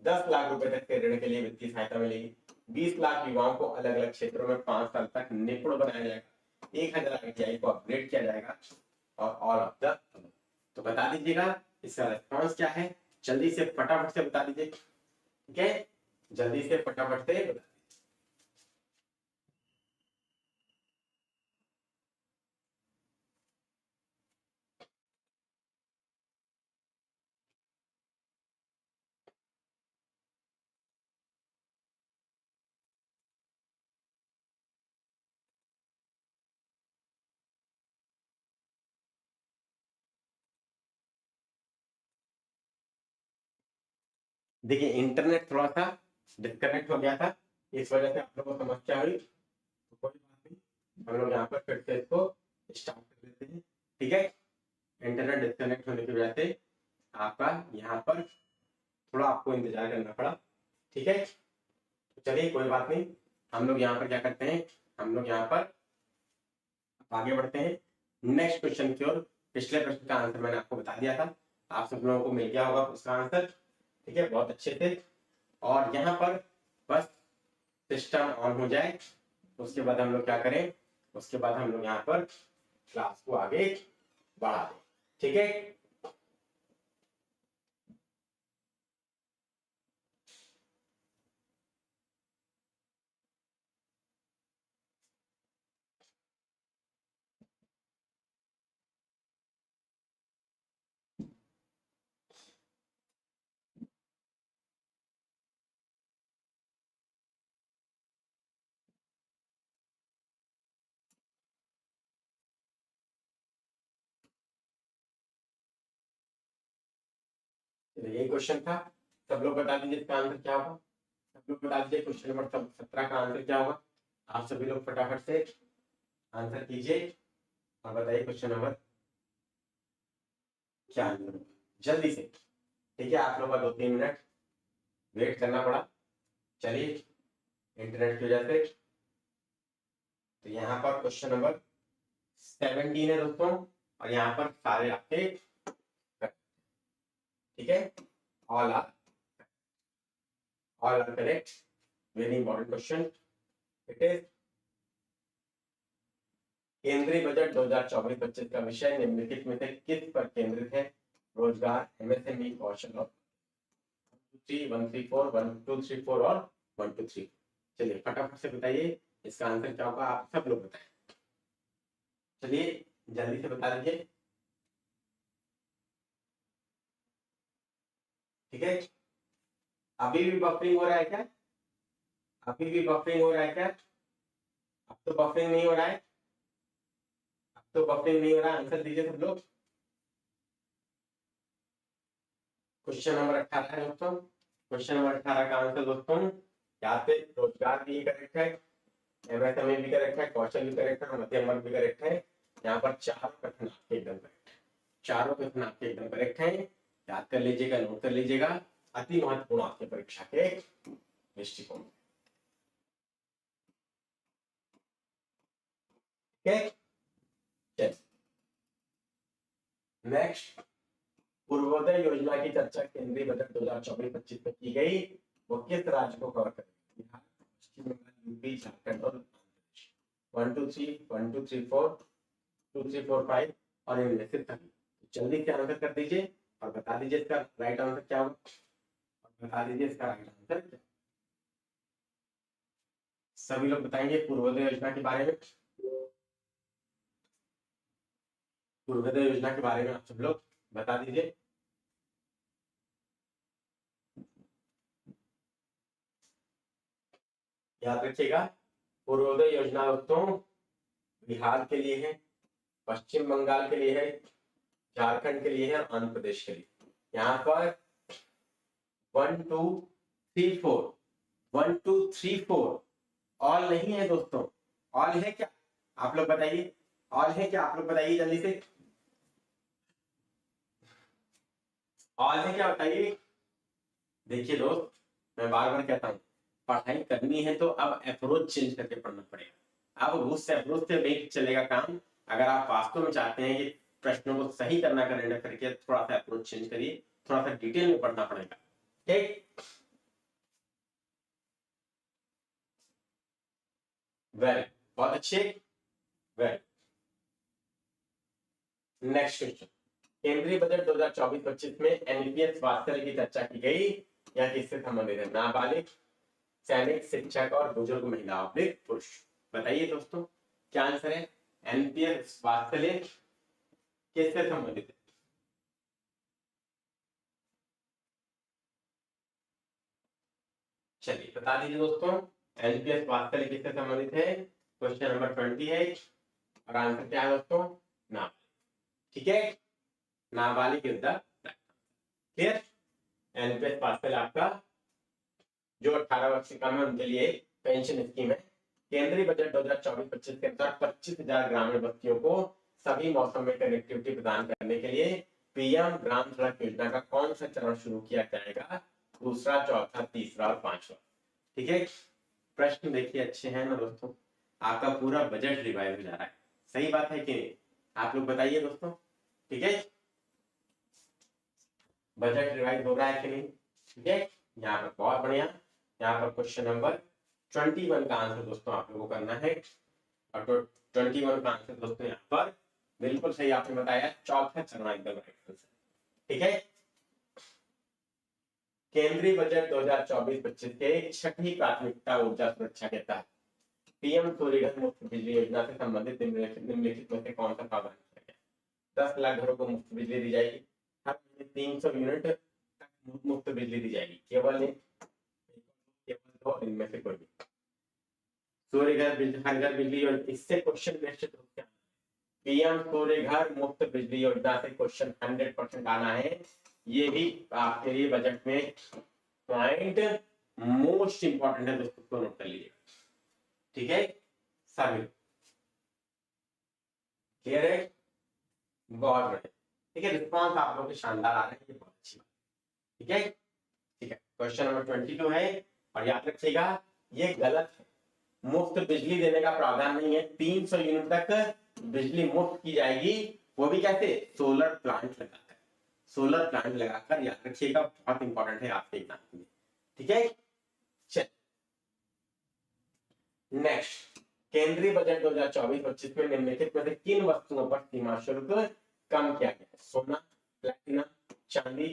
10 लाख रुपए तक के ऋण के लिए वित्तीय सहायता मिलेगी। 20 लाख युवाओं को अलग अलग क्षेत्रों में 5 साल तक निपुण बनाया जाएगा। 1000 ITI को अपग्रेड किया जाएगा और ऑल ऑफ द। तो बता दीजिएगा इसका रेस्पॉन्स क्या है, जल्दी से फटाफट से बता दीजिए। ठीक है, जल्दी से फटाफट से बता देखिए इंटरनेट थोड़ा सा डिस्कनेक्ट हो गया था, इस वजह से आप लोगों को समस्या हुई, तो कोई बात नहीं, हम लोग यहाँ पर फिर से इसको स्टार्ट कर लेते हैं। ठीक है, इंटरनेट डिस्कनेक्ट होने की वजह से आपका यहाँ पर थोड़ा आपको इंतजार करना पड़ा। ठीक है, तो चलिए कोई बात नहीं, हम लोग यहाँ पर क्या करते हैं, हम लोग यहाँ पर आगे बढ़ते हैं नेक्स्ट क्वेश्चन की ओर। पिछले प्रश्न का आंसर मैंने आपको बता दिया था, आप सब लोगों को मिल गया होगा उसका आंसर। ठीक है, बहुत अच्छे थे। और यहाँ पर बस सिस्टम ऑन हो जाए, उसके बाद हम लोग क्या करें, उसके बाद हम लोग यहाँ पर क्लास को आगे बढ़ा दें। ठीक है, यही क्वेश्चन था। सब लोग बता दीजिए इसका आंसर क्या होगा, सब लोग बता दीजिए क्वेश्चन नंबर 17 का आंसर क्या होगा। आप सभी लोग फटाफट से आंसर कीजिए और बताइए क्वेश्चन नंबर क्या आंसर होगा जल्दी से। ठीक है, आप लोग का 2-3 मिनट वेट करना पड़ा, चलिए इंटरनेट की वजह से। तो यहाँ पर क्वेश्चन नंबर 17 है दोस्तों, और यहाँ पर सारे आपके, ठीक है, all are correct. Very important question it is. केंद्रीय बजट 2024-25 का विषय निम्नलिखित में से किस पर केंद्रित है? रोजगार, एमएसएमई, कौशल और 134 1234 और 123। चलिए फटाफट से बताइए इसका आंसर क्या होगा, आप सब लोग बताएं, चलिए जल्दी से बता दीजिए। ठीक है, अभी भी बफरिंग हो रहा है क्या, अभी भी बफरिंग हो रहा है क्या? अब तो बफरिंग नहीं हो रहा है, अब तो बफरिंग नहीं हो रहा है, आंसर दीजिए सब लोग। क्वेश्चन नंबर 18 है दोस्तों, क्वेश्चन नंबर 18 का आंसर दोस्तों यहाँ पे रोजगार भी करेक्ट है, एमएसएमई भी करेक्ट है, कौशल भी करेक्ट है और मध्यम वर्ग भी करेक्ट है। यहाँ पर चारों कथन आपके एकदम करेक्ट है, चारों कथन आपके एकदम करेक्ट है, याद कर लीजिएगा, नोट कर लीजिएगा, अति महत्वपूर्ण आपके परीक्षा के दृष्टिकोण। नेक्स्ट, पूर्वोदय योजना की चर्चा केंद्रीय बजट 2024-25 में की गई, वो किस राज्य को कवर करेगी? बिहार, पश्चिम बंगाल, यूपी, झारखंड और 1 2 3 1 2 3 4 2 3 4 5 और इनमें से सभी। जल्दी से आंसर कर दीजिए और बता दीजिए इसका राइट आंसर क्या होगा, और बता दीजिए इसका राइट आंसर क्या। सभी लोग बताएंगे पूर्वोदय योजना के बारे में, पूर्वोदय योजना के बारे में आप सब लोग बता दीजिए। याद रखिएगा, पूर्वोदय योजना दोस्तों बिहार के लिए है, पश्चिम बंगाल के लिए है, झारखंड के लिए है, आंध्र प्रदेश के लिए। यहाँ पर 1 2 3 4 1 2 3 4 ऑल नहीं है दोस्तों, ऑल है क्या आप लोग बताइए, ऑल है क्या आप लोग बताइए जल्दी से, ऑल है क्या बताइए। देखिए दोस्त, मैं बार बार कहता हूँ, पढ़ाई करनी है तो अब अप्रोच चेंज करके पढ़ना पड़ेगा, अब उस अप्रोच से नहीं चलेगा काम। अगर आप वास्तव में चाहते हैं कि प्रश्नों को सही करना, करने करके थोड़ा सा अप्रोच चेंज करिए, थोड़ा सा डिटेल में पढ़ना पड़ेगा। ठीक, वेरी, बहुत अच्छे, वेरी। नेक्स्ट क्वेश्चन, केंद्रीय बजट 2024-25 में एनपीएस वात्सल्य की चर्चा की गई, या किससे संबंधित है? नाबालिग, सैनिक, शिक्षक और बुजुर्ग महिलाओं के पुरुष। बताइए दोस्तों क्या आंसर है, एनपीएस वात्सल्य किससे संबंधित है? चलिए बता दीजिए दोस्तों, एनपीएस वात्सल्य किससे संबंधित है? क्वेश्चन नंबर 20 है और आंसर क्या है दोस्तों? नाबालिग। ठीक है, नाबालिग इज द क्लियर। एनपीएस पासवेल आपका जो 18 वर्ष से कम है उनके लिए पेंशन स्कीम है। केंद्रीय बजट 2024-25 के अनुसार 25,000 ग्रामीण बस्तियों को सभी मौसम में कनेक्टिविटी प्रदान करने के लिए पीएम ग्राम सड़क योजना का कौन सा चरण शुरू किया जाएगा? दूसरा, चौथा, तीसरा और पांचवा। ठीक है, प्रश्न देखिए अच्छे हैं ना दोस्तों, आपका पूरा बजट रिवाइज हो जा रहा है। सही बात है कि नहीं? आप लोग बताइए दोस्तों। ठीक है, बजट रिवाइज हो रहा है कि नहीं? ठीक है, यहाँ पर बहुत बढ़िया। यहाँ पर क्वेश्चन नंबर 21 का आंसर दोस्तों आप लोगों को करना है, और 21 का आंसर दोस्तों यहाँ पर बिल्कुल सही आपने बताया, चौथा चरण एकदम राइट आंसर। ठीक है, केंद्रीय बजट 2024-25 के छठी प्राथमिकता ऊर्जा सुरक्षा के तहत पीएम सूर्यघर मुफ्त बिजली योजना से संबंधित निम्नलिखित में से कौन सा प्रावधान किया गया? 10 लाख घरों को मुफ्त बिजली दी जाएगी, हर महीने 300 यूनिट तक मुफ्त बिजली दी जाएगी, केवल दो इनमें से कोई भी। सूर्यघर हर घर बिजली योजना, इससे क्वेश्चन निश्चित रूप से पीएम सूर्यघर मुफ्त बिजली योजना से क्वेश्चन 100% आना है। ये भी आपके लिए बजट में पॉइंट मोस्ट इंपॉर्टेंट है दोस्तों, को नोट कर लीजिए। ठीक है, सभी क्लियर है? बहुत बढ़िया। ठीक है, रिस्पॉन्स आप लोगों के शानदार आ रहे हैं, ये बहुत अच्छी बात। ठीक है, ठीक है, क्वेश्चन नंबर 22 है, और याद रखिएगा ये गलत है। मुफ्त बिजली देने का प्रावधान नहीं है, 300 यूनिट तक बिजली मुफ्त की जाएगी, वो भी कैसे? सोलर प्लांट लगाकर। सोलर प्लांट लगाकर, याद रखिएगा, बहुत इंपॉर्टेंट है आपके एग्जाम के लिए। ठीक है, चल नेक्स्ट, केंद्रीय बजट 2024-25 में निम्नलिखित में से किन वस्तुओं पर सीमा शुल्क कम किया गया? सोना, प्लैटिनम, चांदी।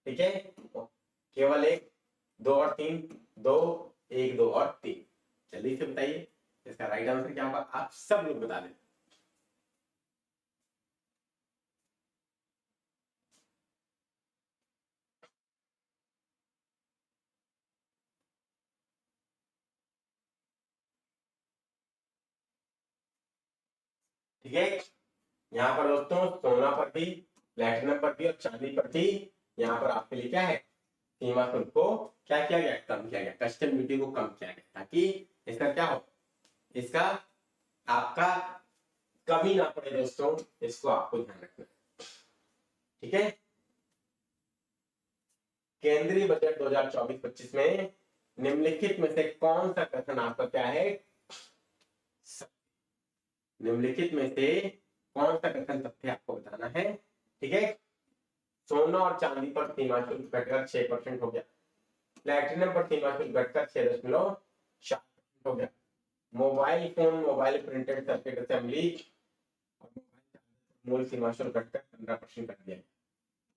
ठीक है, केवल 1, 2 और 3, 2, 1, 2 और 3। जल्दी से बताइए इसका राइट आंसर क्या होगा? आप सब लोग बता दें। ठीक है, यहाँ पर दोस्तों सोना पर भी, प्लैटिनम पर भी और चांदी पर भी यहाँ पर आपके लिए क्या है? सीमा शुल्क को क्या किया गया? कम किया गया, कस्टम ड्यूटी को कम किया गया, ताकि इसका क्या हो, इसका आपका कमी ना पड़े दोस्तों, इसको आपको ध्यान रखना। ठीक है, केंद्रीय बजट 2024-25 में निम्नलिखित में से कौन सा कथन आपका क्या है? निम्नलिखित में से कौन सा कथन तथ्य आपको बताना है? ठीक है, सोना और चांदी पर सीमा शुल्क घटकर 6% हो गया, प्लैटिनम पर सीमा शुल्क घटकर 6.4% हो गया, mobile phone, mobile printed circuit assembly मूल सीमा शुल्क घटकर 15% कर दिया।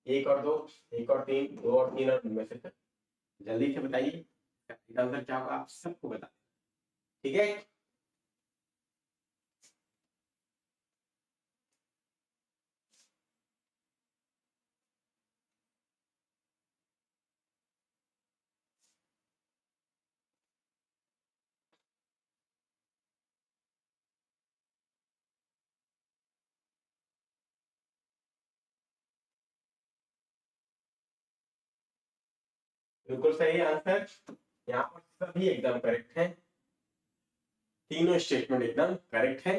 1 और 2, 1 और 3, 2 और 3 और उनमें से जल्दी से बताइए आंसर क्या होगा? आप सबको बता। ठीक है, बिल्कुल सही आंसर। यहाँ पर सभी एकदम करेक्ट है, तीनों स्टेटमेंट एकदम करेक्ट है।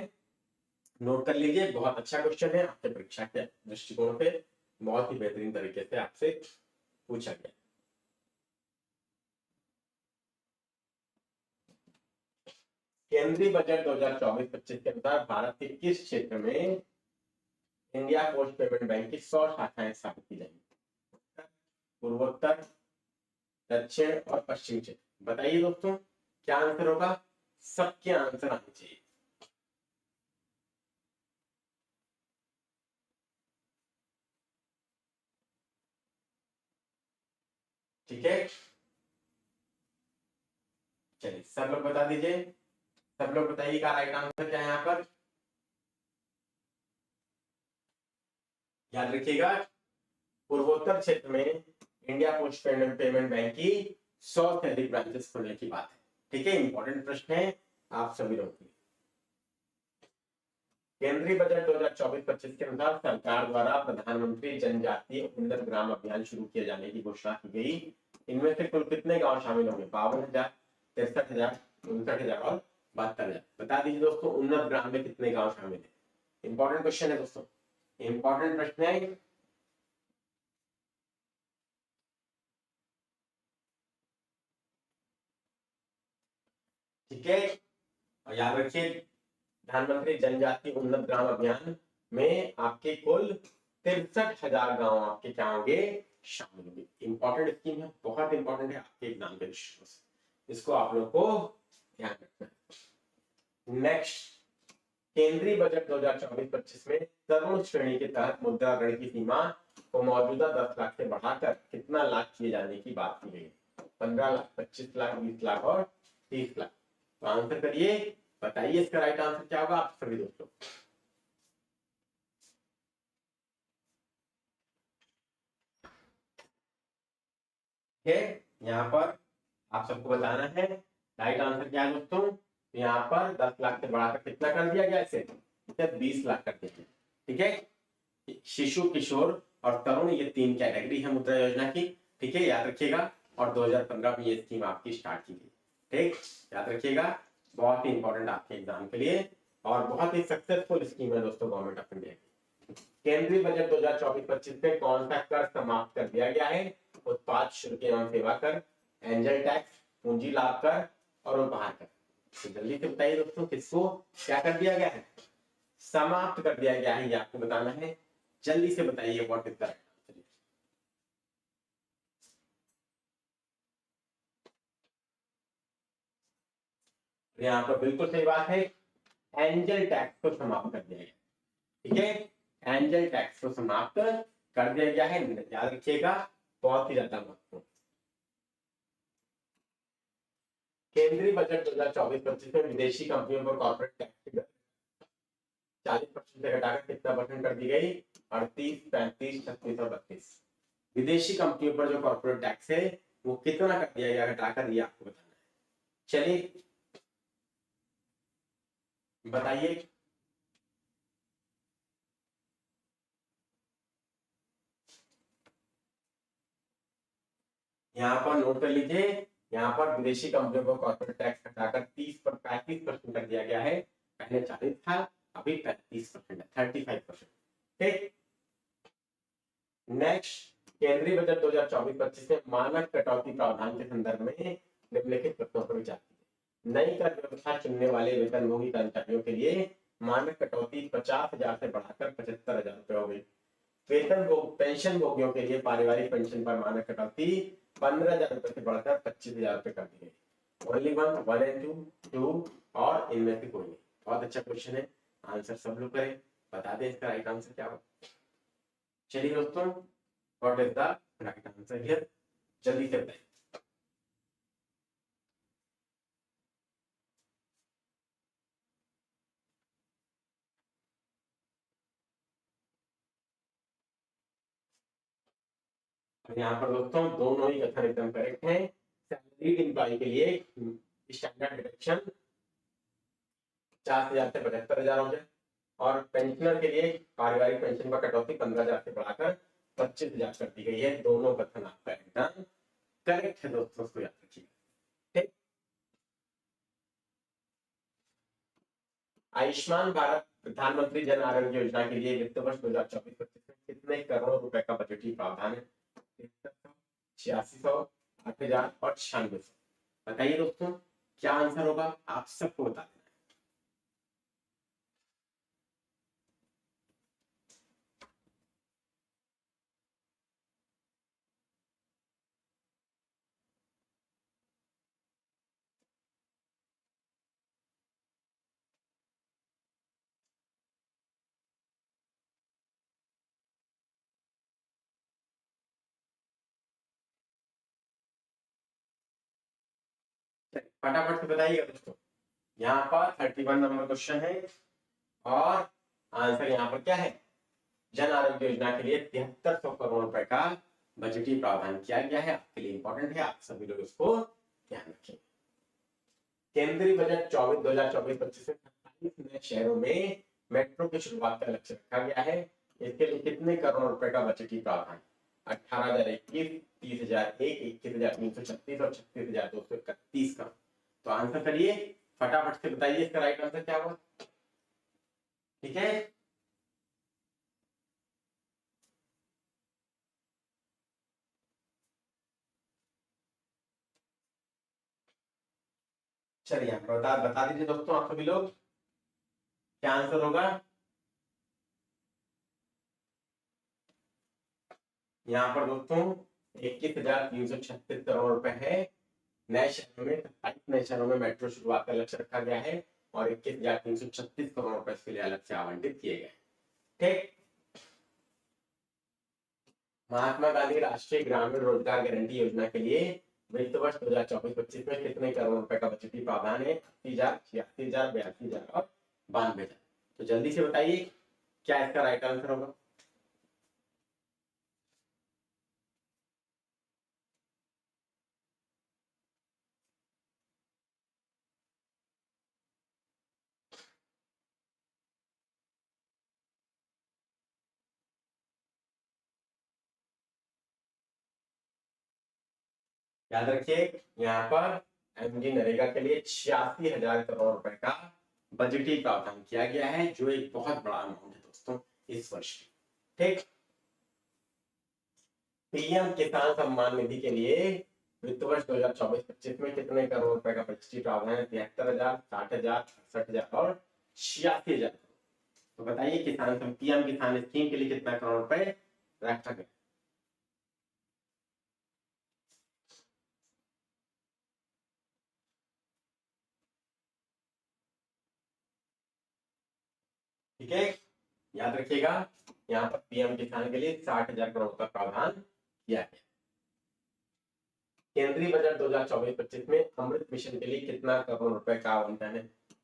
नोट कर लीजिए, बहुत अच्छा क्वेश्चन है, आपके परीक्षा के दृष्टिकोण पे बहुत ही बेहतरीन तरीके से आपसे पूछा गया। केंद्रीय बजट 2024-25 के अनुसार भारत के किस क्षेत्र में इंडिया पोस्ट पेमेंट बैंक की 100 शाखाएं स्थापित की जाएंगी? पूर्वोत्तर, दक्षिण और पश्चिम क्षेत्र। बताइए दोस्तों क्या आंसर होगा? सबके आंसर आने चाहिए। ठीक है, चलिए सब लोग बता दीजिए, सब लोग बताइए क्या राइट आंसर क्या है यहाँ पर? याद रखिएगा, पूर्वोत्तर क्षेत्र में इंडिया पोस्ट पेमेंट बैंक की 100 से अधिक ब्रांचेस खोलने की बात है। ठीक है, इंपॉर्टेंट प्रश्न है आप सभी लोगों के लिए। केंद्रीय बजट 2024-25 के अनुसार सरकार द्वारा प्रधानमंत्री जनजातीय उन्नत ग्राम अभियान शुरू किए जाने की घोषणा की गई। इनमें से कुल कितने गांव शामिल होंगे? 52,000, 63,000, 59,000 और 72,000। बता दीजिए दोस्तों, उन्नत ग्राम में कितने गांव शामिल है? इंपॉर्टेंट क्वेश्चन है दोस्तों, इंपॉर्टेंट प्रश्न है। ठीक है, और याद रखिए प्रधानमंत्री जनजातीय उन्नत ग्राम अभियान में आपके कुल 63,000 गांव आपके क्या होंगे? शामिल होंगे। इंपॉर्टेंट स्कीम है, बहुत इंपॉर्टेंट है आपके एग्जाम के दृष्टिकोण से, इसको आप लोग को ध्यान रखना है। नेक्स्ट, केंद्रीय बजट 2024-25 में तरुण श्रेणी के तहत मुद्रा ऋण की सीमा को मौजूदा 10 लाख से बढ़ाकर कितना लाख किए जाने की बात की गई? 15 लाख, 25 लाख, 20 लाख और 30 लाख। तो आंसर करिए, बताइए इसका राइट आंसर क्या होगा आप सभी दोस्तों। यहाँ पर आप सबको बताना है राइट आंसर क्या है दोस्तों। यहाँ पर 10 लाख से बढ़ाकर कितना कर दिया गया? इसे 20 लाख कर दिया गया। ठीक है, शिशु, किशोर और तरुण, ये 3 कैटेगरी है मुद्रा योजना की। ठीक है, याद रखिएगा। और 2015 में ये स्कीम आपकी स्टार्ट की गई। ठीक, याद रखिएगा, बहुत ही इंपॉर्टेंट आपके एग्जाम के लिए और बहुत ही सक्सेसफुल स्कीम है दोस्तों गवर्नमेंट ऑफ इंडिया की। केंद्रीय बजट 2024-25 में कौन सा कर समाप्त कर दिया गया है? उत्पाद शुल्क एवं सेवा कर, एंजल टैक्स, पूंजी लाभ कर और उपहार कर। तो जल्दी से बताइए दोस्तों, किसको क्या कर दिया गया है? समाप्त कर दिया गया है, ये आपको बताना है। जल्दी से बताइए what is the right answer. यहाँ पर बिल्कुल सही बात है, एंजल टैक्स को समाप्त कर दिया गया। ठीक है, एंजल टैक्स को समाप्त कर दिया गया है, याद रखिएगा, बहुत ही ज्यादा महत्वपूर्ण। केंद्रीय बजट 2024-25 में विदेशी कंपनियों पर कॉर्पोरेट टैक्स की 40% से घटाकर कितना परसेंट कर दी गई? 38, 35, 36 और 32। विदेशी कंपनियों पर जो कॉर्पोरेट टैक्स है वो कितना कर दिया गया घटाकर, ये आपको बताना है। चलिए बताइए। यहाँ पर नोट कर लीजिए, यहाँ पर विदेशी कंपनियों को कॉर्पोरेट टैक्स घटाकर 30 पर 35% कर दिया गया है। पहले 40 था, अभी 35% है, 35%। ठीक, नेक्स्ट, केंद्रीय बजट 2024-25 में मानक कटौती प्रावधान के संदर्भ में निम्नलिखित तथ्यों पर विचार कीजिए। नई कर व्यवस्था चुनने वाले वेतनभोगी कर्मचारियों के लिए मानक कटौती 50,000 से बढ़ाकर 75,000 रुपए हो गई। पेंशन भोगियों के लिए पारिवारिक पेंशन पर मानक कटौती 15,000 रुपए से बढ़कर 25,000 रुपए कर दी गई। ओनली वन एंड टू और इनमें से कोई नहीं। बहुत अच्छा क्वेश्चन है, आंसर सब लोग करें, बता दें इसका राइट आंसर क्या होगा। चलिए दोस्तों, what is the right answer here, जल्दी से बताइए। यहाँ पर दोस्तों दोनों ही कथन एकदम करेक्ट हैं। सैलरीड एम्प्लॉय के लिए स्टैंडर्ड डिडक्शन 50,000 से 75,000 हो जाए और पेंशनर के लिए पारिवारिक पेंशन पर कटौती 15,000 से बढ़ाकर 25,000 कर दी गई है। दोनों कथन आपका एकदम करेक्ट है दोस्तों, उसको याद रखिएगा। ठीक, आयुष्मान भारत प्रधानमंत्री जन आरोग्य योजना के लिए वित्त वर्ष 2024-25 में कितने करोड़ रुपए का बजटीय प्रावधान है? 8600, 8,000 और 9600। बताइए दोस्तों क्या आंसर होगा, आप सबको बता देना। फटाफट से बताइएगा दोस्तों। यहाँ पर 31 नंबर क्वेश्चन है और आंसर यहाँ पर क्या है? जन आरोग्य योजना के लिए 7300 करोड़ रुपए का बजटीय प्रावधान किया गया है। आपके लिए इंपॉर्टेंट है, आप सभी लोग इसको ध्यान रखें। केंद्रीय बजट 2024-25 में 28 नए शहरों में मेट्रो की शुरुआत का लक्ष्य रखा गया है। इसके लिए कितने करोड़ रुपए का बजटीय प्रावधान? 18,021, 30,001, 21,336 और 36,231 का। तो आंसर करिए, फटाफट से बताइए इसका राइट आंसर क्या होगा। ठीक है, चलिए आप बता दीजिए दोस्तों, आप सभी लोग क्या आंसर होगा। यहाँ पर दोस्तों 21,336 करोड़ रुपए है। नए शहरों में 27 नए शहरों में मेट्रो शुरुआत का लक्ष्य रखा गया है और 21,336 करोड़ रुपए इसके लिए अलग से आवंटित किए गए। ठीक, महात्मा गांधी राष्ट्रीय ग्रामीण रोजगार गारंटी योजना के लिए वित्त वर्ष 2024-25 में कितने करोड़ रुपए का बजटीय प्रावधान है? 80,000, 86,000, 82,000 और 92,000। तो जल्दी से बताइए क्या इसका राइट आंसर होगा। याद रखिए, यहाँ पर एमजी नरेगा के लिए 86,000 करोड़ रुपए का बजटीय प्रावधान किया गया है, जो एक बहुत बड़ा अमाउंट है दोस्तों इस वर्ष। ठीक, पीएम किसान सम्मान निधि के लिए वित्त वर्ष 2024-25 में कितने करोड़ रुपए का बजटीय प्रावधान है? 73,000, 60,000, 68,000 और 86,000। तो बताइए किसान पीएम किसान स्कीम के लिए कितना करोड़ रुपए रखा गया। ठीक है, याद रखिएगा, यहाँ पर पीएम किसान के लिए 60,000 करोड़ का प्रावधान किया है। केंद्रीय बजट 2024-25 में अमृत मिशन के लिए कितना करोड़ रुपए का आवंटन है?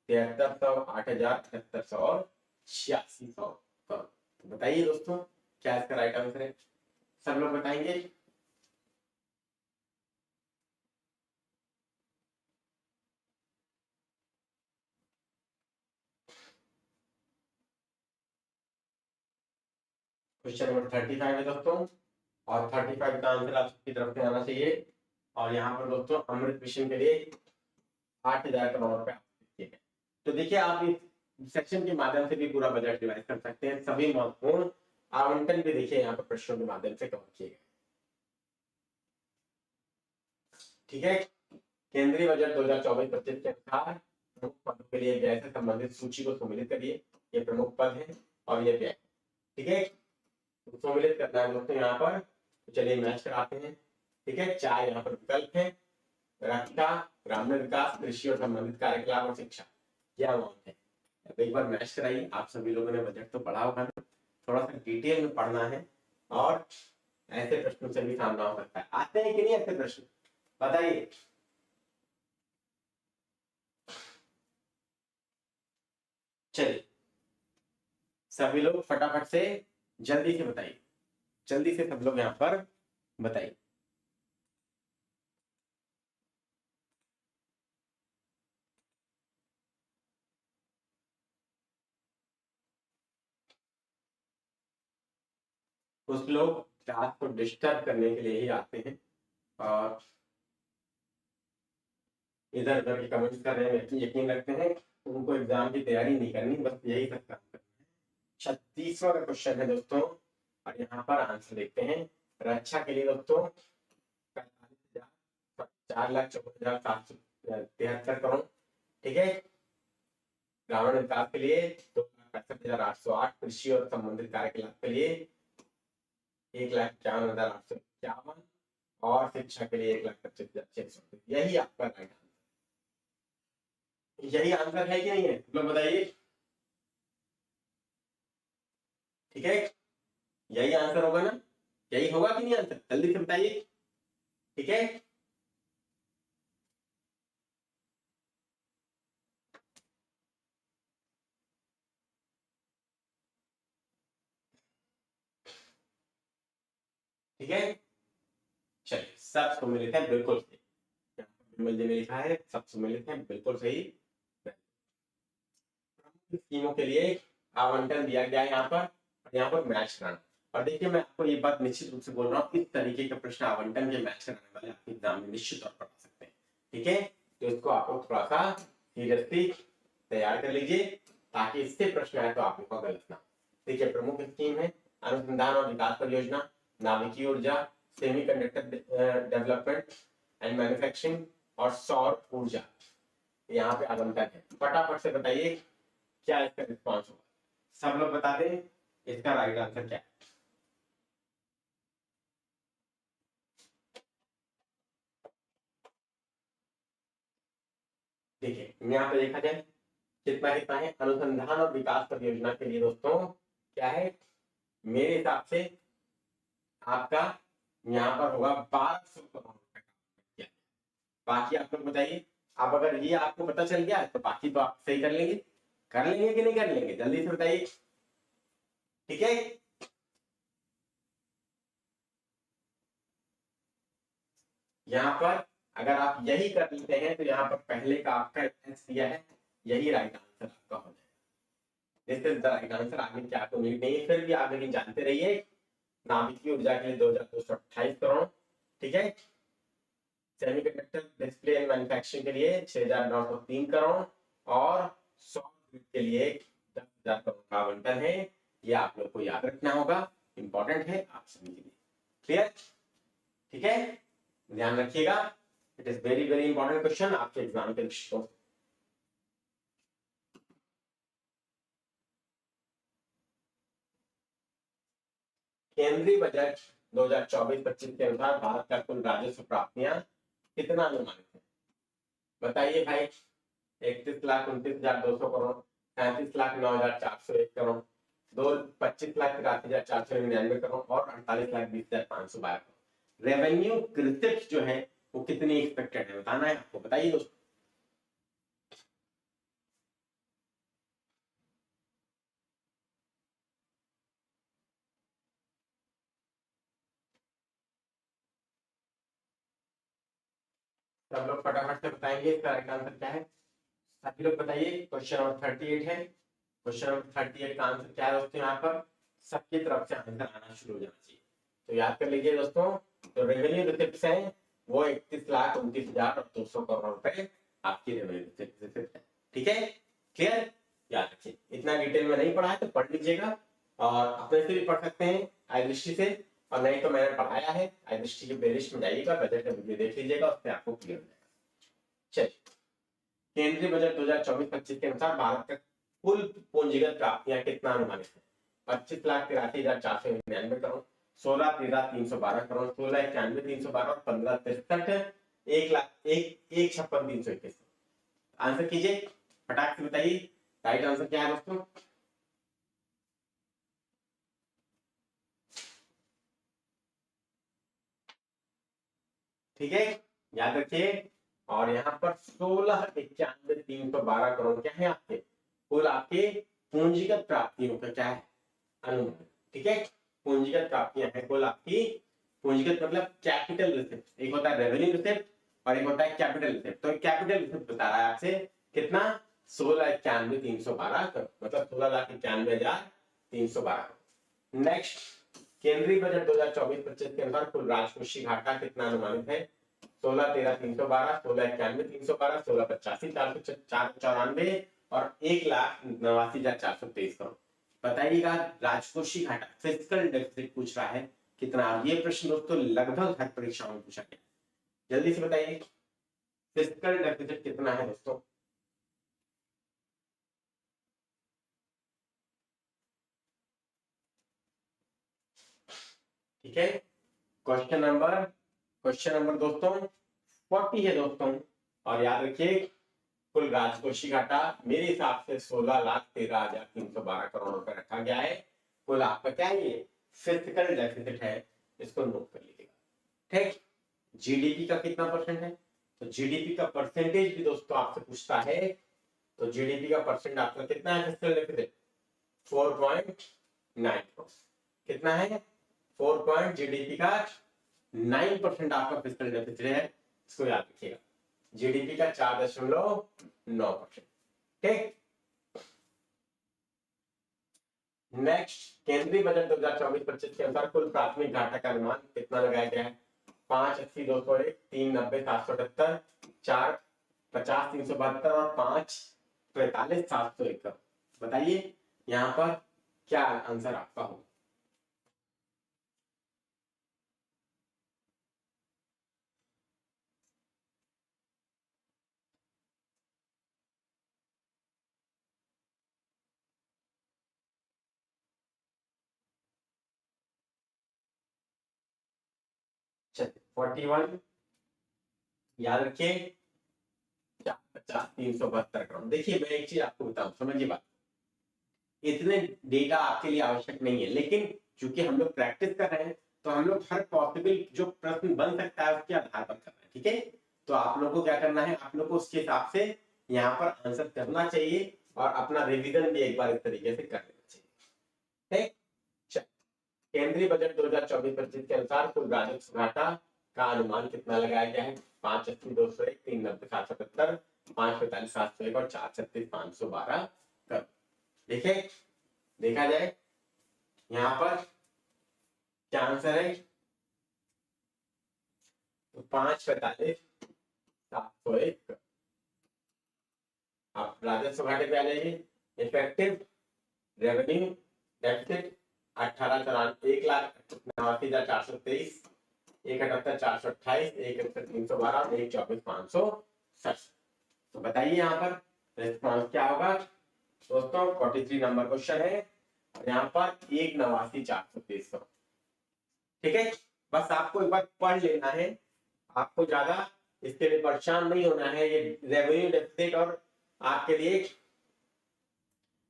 7300, 8,000, 7800 और 8600 करोड़। तो बताइए दोस्तों क्या इसका राइट आंसर है, सब लोग बताएंगे। क्वेश्चन नंबर 35 है दोस्तों, और 35 का आंसर आप सबकी तरफ से आना चाहिए। और यहाँ पर दोस्तों अमृत मिशन के लिए 8,000 करोड़ रुपए। तो देखिए, आप इस सेक्शन के माध्यम से भी पूरा बजट डिवाइड कर सकते हैं। सभी महत्वपूर्ण आवंटन भी देखिए यहाँ पर प्रश्नों के माध्यम से कवर किए गए। ठीक है, केंद्रीय बजट 2024-25 के अनुसार प्रमुख पदों के लिए व्यय से संबंधित सूची को सम्मिलित करिए। ये प्रमुख पद है और ये व्यय। ठीक है, तो सम्मिलित करना है दोस्तों यहाँ पर। तो चलिए मैच कराते हैं। ठीक है, 4 यहाँ पर विकल्प है, रक्षा, ग्रामीण विकास, कृषि और संबंधित कार्यकलाप और शिक्षा। क्या अमाउंट है? एक बार मैच कराइए। आप सभी लोगों ने बजट तो पढ़ा होगा ना, थोड़ा सा डिटेल में पढ़ना है और ऐसे प्रश्नों से भी सामना हो सकता है। आते हैं कि नहीं ऐसे प्रश्न, बताइए। चलिए सभी लोग फटाफट से जल्दी से बताइए, जल्दी से सब लोग यहाँ पर बताइए। कुछ लोग क्लास को डिस्टर्ब करने के लिए ही आते हैं और इधर उधर के कमेंट्स कर रहे हैं। यकीन रखते हैं उनको एग्जाम की तैयारी नहीं करनी, बस यही सब काम करना है। 36वां का क्वेश्चन है दोस्तों, और यहाँ पर आंसर देखते हैं। रक्षा के लिए दोस्तों 4,54,773 करोड़। ठीक है, ग्रामीण विकास के लिए 2,65,808, कृषि और संबंधित कार्यकलाप के लिए 1,51,851 और शिक्षा के लिए 1,25,600। यही आपका राइट आंसर, यही आंसर है कि नहीं है, लोग बताइए। ठीक है, यही आंसर होगा ना, यही होगा कि नहीं आंसर, जल्दी से बताइए। ठीक है, ठीक है, चलिए सब सम्मिलित है, बिल्कुल सही। विमल जी ने लिखा है सब सम्मिलित है, बिल्कुल सही। स्कीमों के लिए आवंटन दिया गया है यहाँ पर मैच करना। और देखिए मैं आपको ये बात निश्चित रूप से बोल रहा हूँ, इस तरीके के प्रश्न आवंटन के मैच कराने वाले आपके एग्जाम में निश्चित तौर पर आ सकते हैं। ठीक है, तो इसको आप लोग थोड़ा सा सीरियसली तैयार कर लीजिए ताकि इससे प्रश्न आए तो आप लोग का गलत ना। देखिए प्रमुख स्कीम है अनुसंधान और विकास परियोजना, नाभिकीय ऊर्जा, सेमीकंडक्टर डेवलपमेंट एंड मैन्युफैक्चरिंग और सौर ऊर्जा। यहाँ पे आवंटन है, फटाफट से बताइए क्या इसका रिस्पॉन्स होगा। सब लोग बता दें इसका राइट आंसर क्या है। देखिए यहाँ पे देखा जाए कितना कितना है, अनुसंधान और विकास परियोजना के लिए दोस्तों क्या है, मेरे हिसाब से आपका यहाँ पर होगा 1200 करोड़ रुपए। बाकी आप लोग बताइए, अब अगर ये आपको पता चल गया तो बाकी तो आप सही कर लेंगे कि नहीं कर लेंगे, जल्दी से बताइए। ठीक है, यहाँ पर अगर आप यही कर लेते हैं तो यहाँ पर पहले का आपका एच दिया है, यही राइट आंसर आपका हो जाएगा। This is the right answer. आगे क्या आपको नीड नहीं है, फिर भी आप लेकिन जानते रहिए नाभिकीय ऊर्जा के लिए 2228 करोड़। ठीक है, सेमीकंडक्टर डिस्प्ले एंड मैन्युफैक्चरिंग के लिए 6903 करोड़ और सौर ग्रिड के लिए 10,000 करोड़ का आवंटन है। ये आप लोग को याद रखना होगा, इंपॉर्टेंट है आप सभी के लिए। क्लियर? ठीक है, ध्यान रखिएगा, it is very very important question आपके एग्जाम के दृष्टिकोण। केंद्रीय बजट 2024-25 के अनुसार भारत का कुल राजस्व प्राप्तियां कितना अनुमानित है? बताइए भाई। 31,29,200 करोड़, 37,09,401 करोड़, 25,83,499 करोड़ और 48,20,512 करोड़। रेवेन्यू कृषिक जो है वो कितनी एक्सपेक्टेड है बताना है आपको, बताइए दोस्तों। सब लोग फटाफट से बताएंगे इसका राइट आंसर क्या है। सभी लोग बताइए, क्वेश्चन नंबर 38 है। क्वेश्चन नंबर 38 का आंसर क्या है दोस्तों, यहाँ पर सबकी तरफ से आंसर आना शुरू हो जाना चाहिए। तो याद कर लीजिए दोस्तों, जो रेवेन्यू रिसिप्ट्स हैं वो 31,29,200 करोड़ रुपए आपकी रेवेन्यू रिसिप्ट है। ठीक है, क्लियर? याद रखिए, इतना डिटेल में नहीं पढ़ा है तो पढ़ लीजिएगा और अपने से भी पढ़ सकते हैं आई दृष्टि से, और नहीं तो मैंने पढ़ाया है आई दृष्टि की प्लेलिस्ट में जाइएगा, बजट का वीडियो देख लीजिएगा, उससे आपको क्लियर हो जाएगा। चलिए, केंद्रीय बजट 2024-25 के अनुसार भारत का कुल पूंजीगत प्राप्तियां कितना अनुमानित है? 25,83,499 करोड़, 16,13,312 करोड़, 16,91,312 और 15,63, 1,56,321। आंसर कीजिए, फटाक से बताइए राइट आंसर क्या है दोस्तों। ठीक है, याद रखिए। और यहाँ पर 16,91,312 करोड़ क्या है आपके कुल आपके पूंजीगत प्राप्तियों का क्या है अनुमान। ठीक है, पूंजीगत प्राप्तियां हैं कुल आपकी, पूंजीगत मतलब कैपिटल रिसिप्ट, एक होता है रेवेन्यू रिसिप्ट और एक होता है कैपिटल रिसिप्ट। तो कैपिटल रिसिप्ट बता रहा है आपसे कितना, 16,91,312 करोड़, मतलब 16,91,312 करोड़। नेक्स्ट, केंद्रीय बजट 2024-25 के अनुसार कुल राजकोषीय घाटा कितना अनुमानित है? 16,13,312, 16,91,312, 16,85,494 और 1,89,423 करोड़। बताइएगा राजकोषीय घाटा, फिस्कल डेफिसिट पूछ रहा है कितना। ये प्रश्न दोस्तों लगभग हर परीक्षाओं में पूछा गया, जल्दी से बताइए फिस्कल डेफिसिट कितना है दोस्तों। ठीक है, क्वेश्चन नंबर दोस्तों 40 है दोस्तों। और याद रखिए कुल राजकोषीय घाटा मेरे हिसाब से 16,13,312 करोड़ रुपए रखा गया है। कुल आपका क्या है, ये फिस्कल डेफिसिट है, इसको नोट कर लीजिएगा। ठीक, जीडीपी का कितना परसेंट है, तो जीडीपी का परसेंटेज भी दोस्तों आपसे पूछता है। तो जीडीपी का परसेंट आपका कितना है फिस्कल डेफिसिट, 4.9। कितना है, 4 जीडीपी का 9% आपका फिस्कल डेफिसिट है, इसको याद रखिएगा। जीडीपी का 4.9%। ठीक, नेक्स्ट, केंद्रीय बजट 2024-25 के अनुसार कुल प्राथमिक घाटा का अनुमान कितना लगाया गया है? 580,201, 390,778, 450,372 और 545,771। बताइए यहाँ पर क्या आंसर आपका हो? चलिए 41 याद रखिए, 50,372 करोड़। देखिए मैं एक चीज आपको बताऊं, समझिए बात, इतने डेटा आपके लिए आवश्यक नहीं है, लेकिन चूंकि हम लोग प्रैक्टिस कर रहे हैं तो हम लोग हर पॉसिबल जो प्रश्न बन सकता है उसके आधार पर कर रहे हैं, ठीक है? तो आप लोगों को क्या करना है, आप लोग को उसके हिसाब से यहाँ पर आंसर करना चाहिए और अपना रिवीजन भी एक बार इस तरीके से कर लेना चाहिए, ठीक? केंद्रीय बजट 2024-25 के अनुसार कुल राजस्व घाटा का अनुमान कितना लगाया गया है? 580,201, 390,777, 545,701 और 436,512 करोड़। देखिए देखा जाए यहाँ पर क्या आंसर है, तो 545,701। आप राजस्व घाटे पे आ जाइए। इफेक्टिव रेवेन्यू डेफिसिट 1,89,423, 1,78,428, 1,71,312 और 1,24,560। तो बताइए यहाँ पर रिस्पॉन्स क्या होगा दोस्तों? 43 नंबर क्वेश्चन है और यहाँ पर 1,89,423। ठीक है, बस आपको एक बार पढ़ लेना है, आपको ज्यादा इसके लिए परेशान नहीं होना है। ये रेवेन्यू डेफिसिट और आपके लिए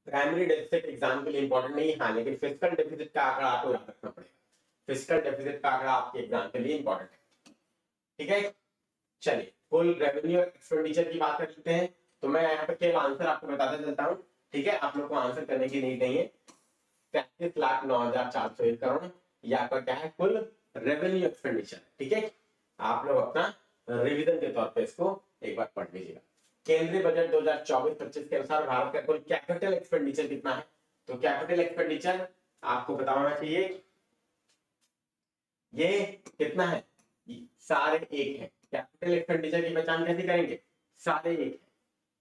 प्राइमरी डेफिसिट एग्जाम के लिए इंपॉर्टेंट नहीं है, हाँ, लेकिन फिजिकल डेफिसिट का आंकड़ा आपको याद रखना पड़ेगा। फिजिकल डेफिसिट का आंकड़ा आपके एग्जाम के लिए इंपॉर्टेंट है, ठीक है? चलिए कुल रेवेन्यू एक्सपेंडिचर की बात कर लेते हैं। तो मैं यहाँ पे केवल आंसर आपको बताता चलता हूँ, ठीक है? आप लोग को आंसर करने की नीड नहीं है। 33,09,401 करोड़ ये आपका क्या है, कुल रेवेन्यू एक्सपेंडिचर, ठीक है? आप लोग अपना रिवीजन के तौर पे इसको एक बार पढ़ लीजिएगा। केंद्रीय बजट 2024-25 के अनुसार भारत का कुल कैपिटल एक्सपेंडिचर कितना है? तो कैपिटल एक्सपेंडिचर आपको बताना चाहिए, ये कितना है? सारे एक है। कैपिटल एक्सपेंडिचर की पहचान कैसे करेंगे? सारे एक है।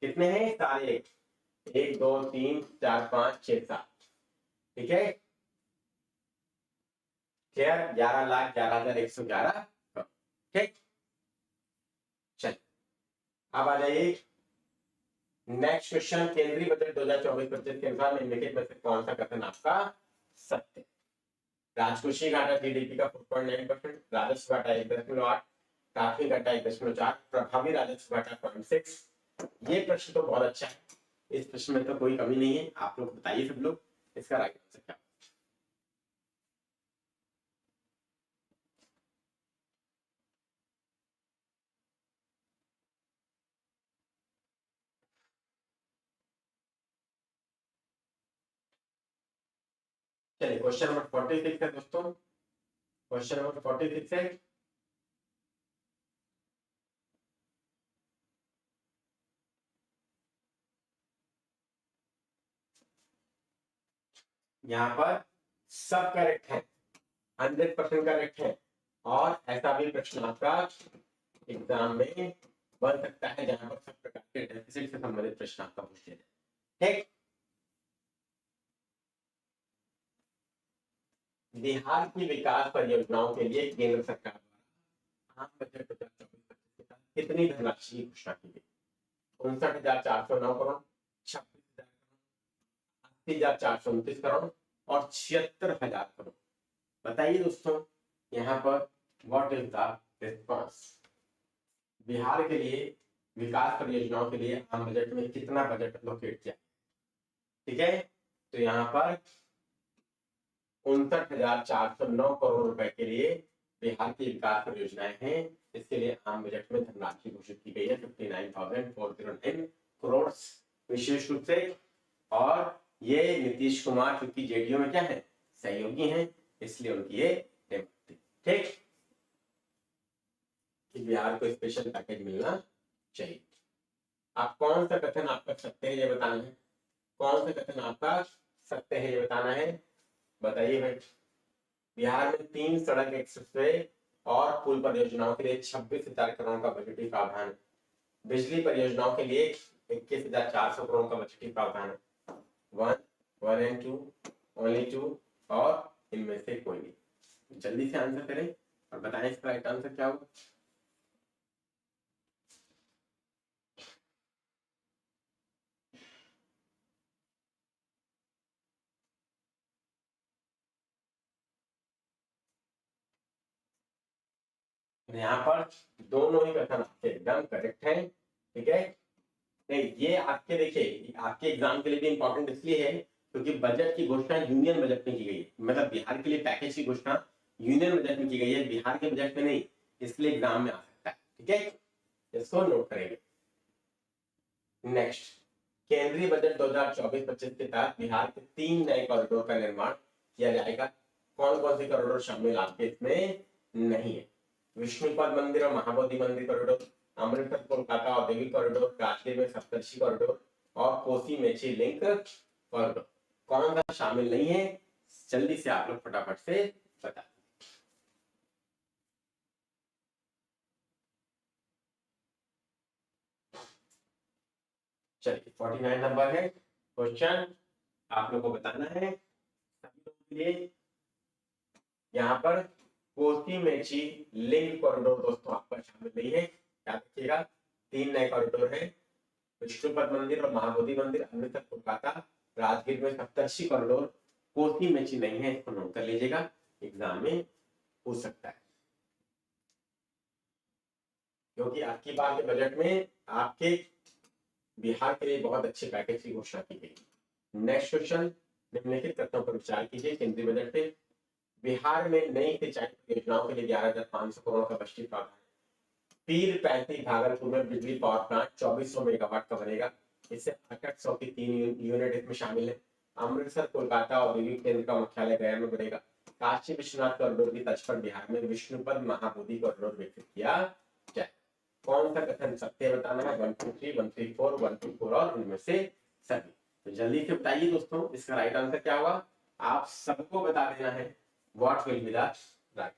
कितने हैं? सारे एक, 1 2 3 4 5 6 7, ठीक है? 11,11,111, ठीक? चल अब आ जाइए नेक्स्ट क्वेश्चन। केंद्रीय बजट 2024-25 के अनुसार निम्नलिखित में से कौन सा कथन आपका सत्य? राजकोषीय घाटा जीडीपी का 4.9%, राजस्व घाटा 1.8, प्राथमिक घाटा 1.4, प्रभावी राजस्व घाटा 0.6। ये प्रश्न तो बहुत अच्छा है, इस प्रश्न में तो कोई कमी नहीं है। आप लोग बताइए सब लोग इसका राइट आंसर क्या? चलिए क्वेश्चन नंबर 46 है दोस्तों, क्वेश्चन नंबर 46 है, यहाँ पर सब करेक्ट है, 100% करेक्ट है। और ऐसा भी प्रश्न आपका एग्जाम में बन सकता है जहां पर सब प्रकार के डेफिसिट से संबंधित प्रश्न आपका पूछे जाए, ठीक? बिहार की विकास परियोजनाओं के लिए केंद्र सरकार द्वारा आम बजट 2024-25 के तहत कितनी धनराशि की घोषणा की गई? 59,409 करोड़, 26,000 करोड़, 80,429 करोड़ और 76,000 करोड़। बताइए दोस्तों यहाँ पर what is the response? Bihar के लिए विकास परियोजनाओं के लिए आम बजट में कितना बजट एलोकेट किया, ठीक है? तो यहाँ पर 59,409 करोड़ रुपए के लिए बिहार की विकास परियोजनाएं हैं। इसके लिए आम बजट में धनराशि घोषित की गई है 59,409 करोड़ विशेष रूप से। और ये नीतीश कुमार क्योंकि जेडीयू में क्या है, सहयोगी हैं, इसलिए उनकी ये डिमांड थी, ठीक? कि बिहार को स्पेशल पैकेज मिलना चाहिए। आप कौन सा कथन आप कर सकते हैं ये बताना है, कौन सा कथन आपका सकते हैं ये बताना है। बताइए भाई। बिहार में 3 सड़क एक्सप्रेसवे और पुल परियोजनाओं के लिए 26,000 करोड़ का बजटीय प्रावधान है। बिजली परियोजनाओं के लिए 21,400 करोड़ का बजटीय प्रावधान है। 1 एंड 2, ओनली 2, और इनमें से कोई नहीं। जल्दी से आंसर करें और बताएं इसका राइट आंसर क्या होगा। यहाँ पर दोनों ही कथन आपके एकदम करेक्ट है। ठीक है, नहीं ये आपके देखिए आपके एग्जाम के लिए भी इंपॉर्टेंट इसलिए है क्योंकि बजट की घोषणा यूनियन बजट में की गई है। मतलब बिहार के लिए पैकेज की घोषणा यूनियन बजट में की गई है, बिहार के बजट में नहीं, इसलिए एग्जाम में आ सकता है। ठीक है, इसको नोट करेंगे। नेक्स्ट, केंद्रीय बजट 2024-25 के तहत बिहार के 3 नए कॉरिडोर का निर्माण किया जाएगा। कौन कौन से कॉरिडोर शामिल आपके इसमें नहीं है? विष्णुपद मंदिर और महाबोधि मंदिर कॉरिडोर, अमृतसर कोलकाता औद्योगिक कॉरिडोर, राजगीर में सप्तर्षि कॉरिडोर और कोसी मेची लिंक कॉरिडोर। कौन सा शामिल नहीं है? जल्दी से आप लोग फटाफट से बता। चलिए 49 नंबर है क्वेश्चन, आप लोग को बताना है सभी लोगों के लिए। यहाँ पर कोसी मेची लिंक कॉरिडोर दोस्तों आपका शामिल नहीं है, याद रखिएगा। 3 नए कॉरिडोर है, विष्णुपद मंदिर और महाबोधि मंदिर, अमृतसर कोलकाता, राजगीर में सप्तर्षि कॉरिडोर, कोसी मेची नहीं है, इसको नोट कर लीजिएगा, एग्जाम में हो सकता है। क्योंकि आपकी बार के बजट में आपके बिहार के लिए बहुत अच्छे पैकेज की घोषणा की गई। नेक्स्ट क्वेश्चन, निम्नलिखित तथ्यों पर विचार कीजिए। केंद्रीय बजट पे बिहार में नई सिंचाई परियोजनाओं के लिए 11,500 करोड़ का बजटीय प्रावधान है। पीर 35 भागलपुर में बिजली पावर प्लांट 2400 मेगावाट का बनेगा, इससे 6800 की 3 यूनिट इसमें शामिल है। अमृतसर कोलकाता औद्योगिक केंद्र का मुख्यालय गया में बनेगा। काशी विश्वनाथ कॉरिडोर की तर्ज पर बिहार में विष्णुपद महाबोधि कॉरिडोर विकसित किया जाए। कौन सा कथन सत्य है बताना है। 1 2 3, 1 3 4, 1 2 4 और इनमें से सभी। तो जल्दी से बताइए दोस्तों, इसका राइट आंसर क्या होगा? आप सबको बता देना है what will be the right,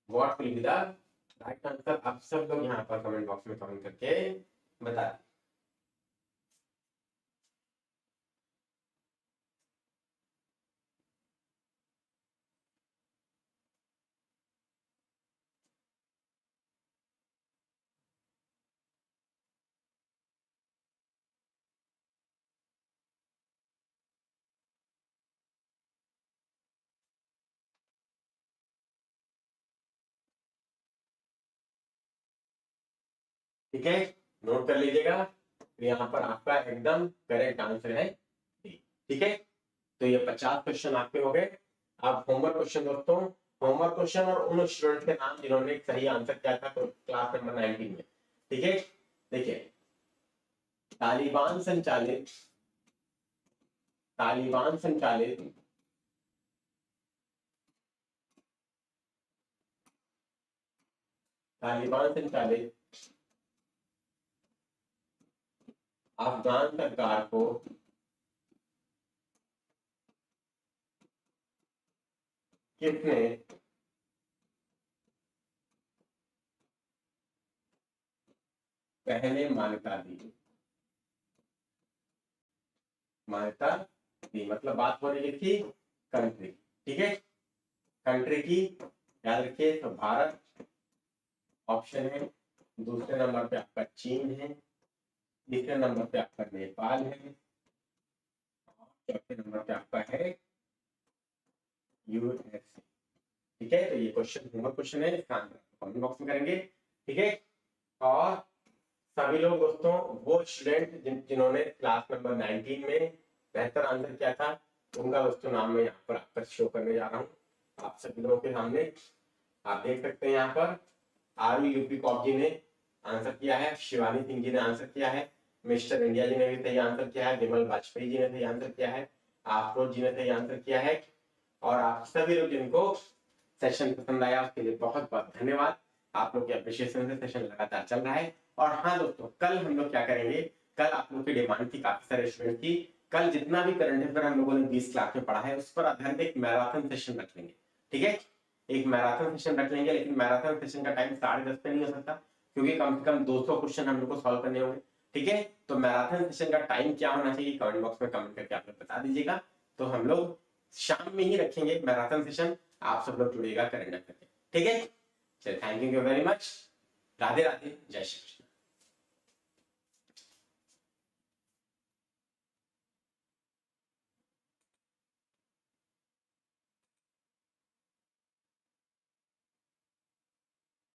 what will be the right answer. आप सब लोग यहाँ पर कमेंट बॉक्स में कमेंट करके बता दें। ठीक है, नोट कर लीजिएगा। तो यहाँ पर आपका एकदम करेक्ट आंसर है डी। ठीक है, तो ये 50 क्वेश्चन आपके हो गए। आप होमवर्क क्वेश्चन दोस्तों, होमवर्क क्वेश्चन और उन स्टूडेंट के नाम जिन्होंने सही आंसर किया था तो क्लास नंबर 19 में। ठीक है, देखिए तालिबान संचालित तालिबान संचालित तालिबान संचालित अफगान सरकार को किसने पहले मान्यता दी? मान्यता दी मतलब बात हो रही थी कंट्री। ठीक है, कंट्री की याद रखिए। तो भारत ऑप्शन है, दूसरे नंबर पे आपका चीन है, तीसरे नंबर पे आपका नेपाल है, चौथे नंबर पे आपका है यूएसए। ठीक है, तो ये क्वेश्चन होमवर्क क्वेश्चन है, इसका आंसर कमेंट बॉक्स में करेंगे। ठीक है, और सभी लोग दोस्तों वो स्टूडेंट जिन्होंने क्लास नंबर 19 में बेहतर आंसर किया था उनका दोस्तों नाम मैं यहाँ पर आपका शो करने जा रहा हूँ आप सभी लोगों के सामने। आप देख सकते हैं यहाँ पर आरवी यूपी कॉप जी ने आंसर किया है, शिवानी सिंह जी ने आंसर किया है, मिस्टर इंडिया जी ने भी सही आंसर किया है, विमल वाजपेयी जी ने सही आंसर किया है, आफरोज जी ने सही आंसर किया है। और आप सभी लोग जिनको सेशन पसंद आया उसके लिए बहुत बहुत धन्यवाद। आप लोग के अप्रिशिएशन से सेशन लगातार चल रहा है। और हाँ दोस्तों, कल हम लोग क्या करेंगे, कल आप लोग की डिमांड थी काफी सारे स्टूडेंट की कल जितना भी करंट अफेयर हम लोगों ने 20 क्लास में पढ़ा है उस पर आधारित एक मैराथन सेशन रख लेंगे, ठीक है। एक मैराथन सेशन रख लेंगे, लेकिन मैराथन सेशन का टाइम 10:30 पे नहीं हो सकता, क्योंकि कम से कम 200 क्वेश्चन हम लोग को सॉल्व करने होंगे, ठीक है। तो मैराथन सेशन का टाइम क्या होना चाहिए कमेंट बॉक्स में कमेंट करके आप लोग बता दीजिएगा। तो हम लोग शाम में ही रखेंगे मैराथन सेशन, आप सब लोग जुड़िएगा करंट अफेयर, ठीक है। चलिए, thank you very much. Radhe Radhe, जय श्री कृष्ण।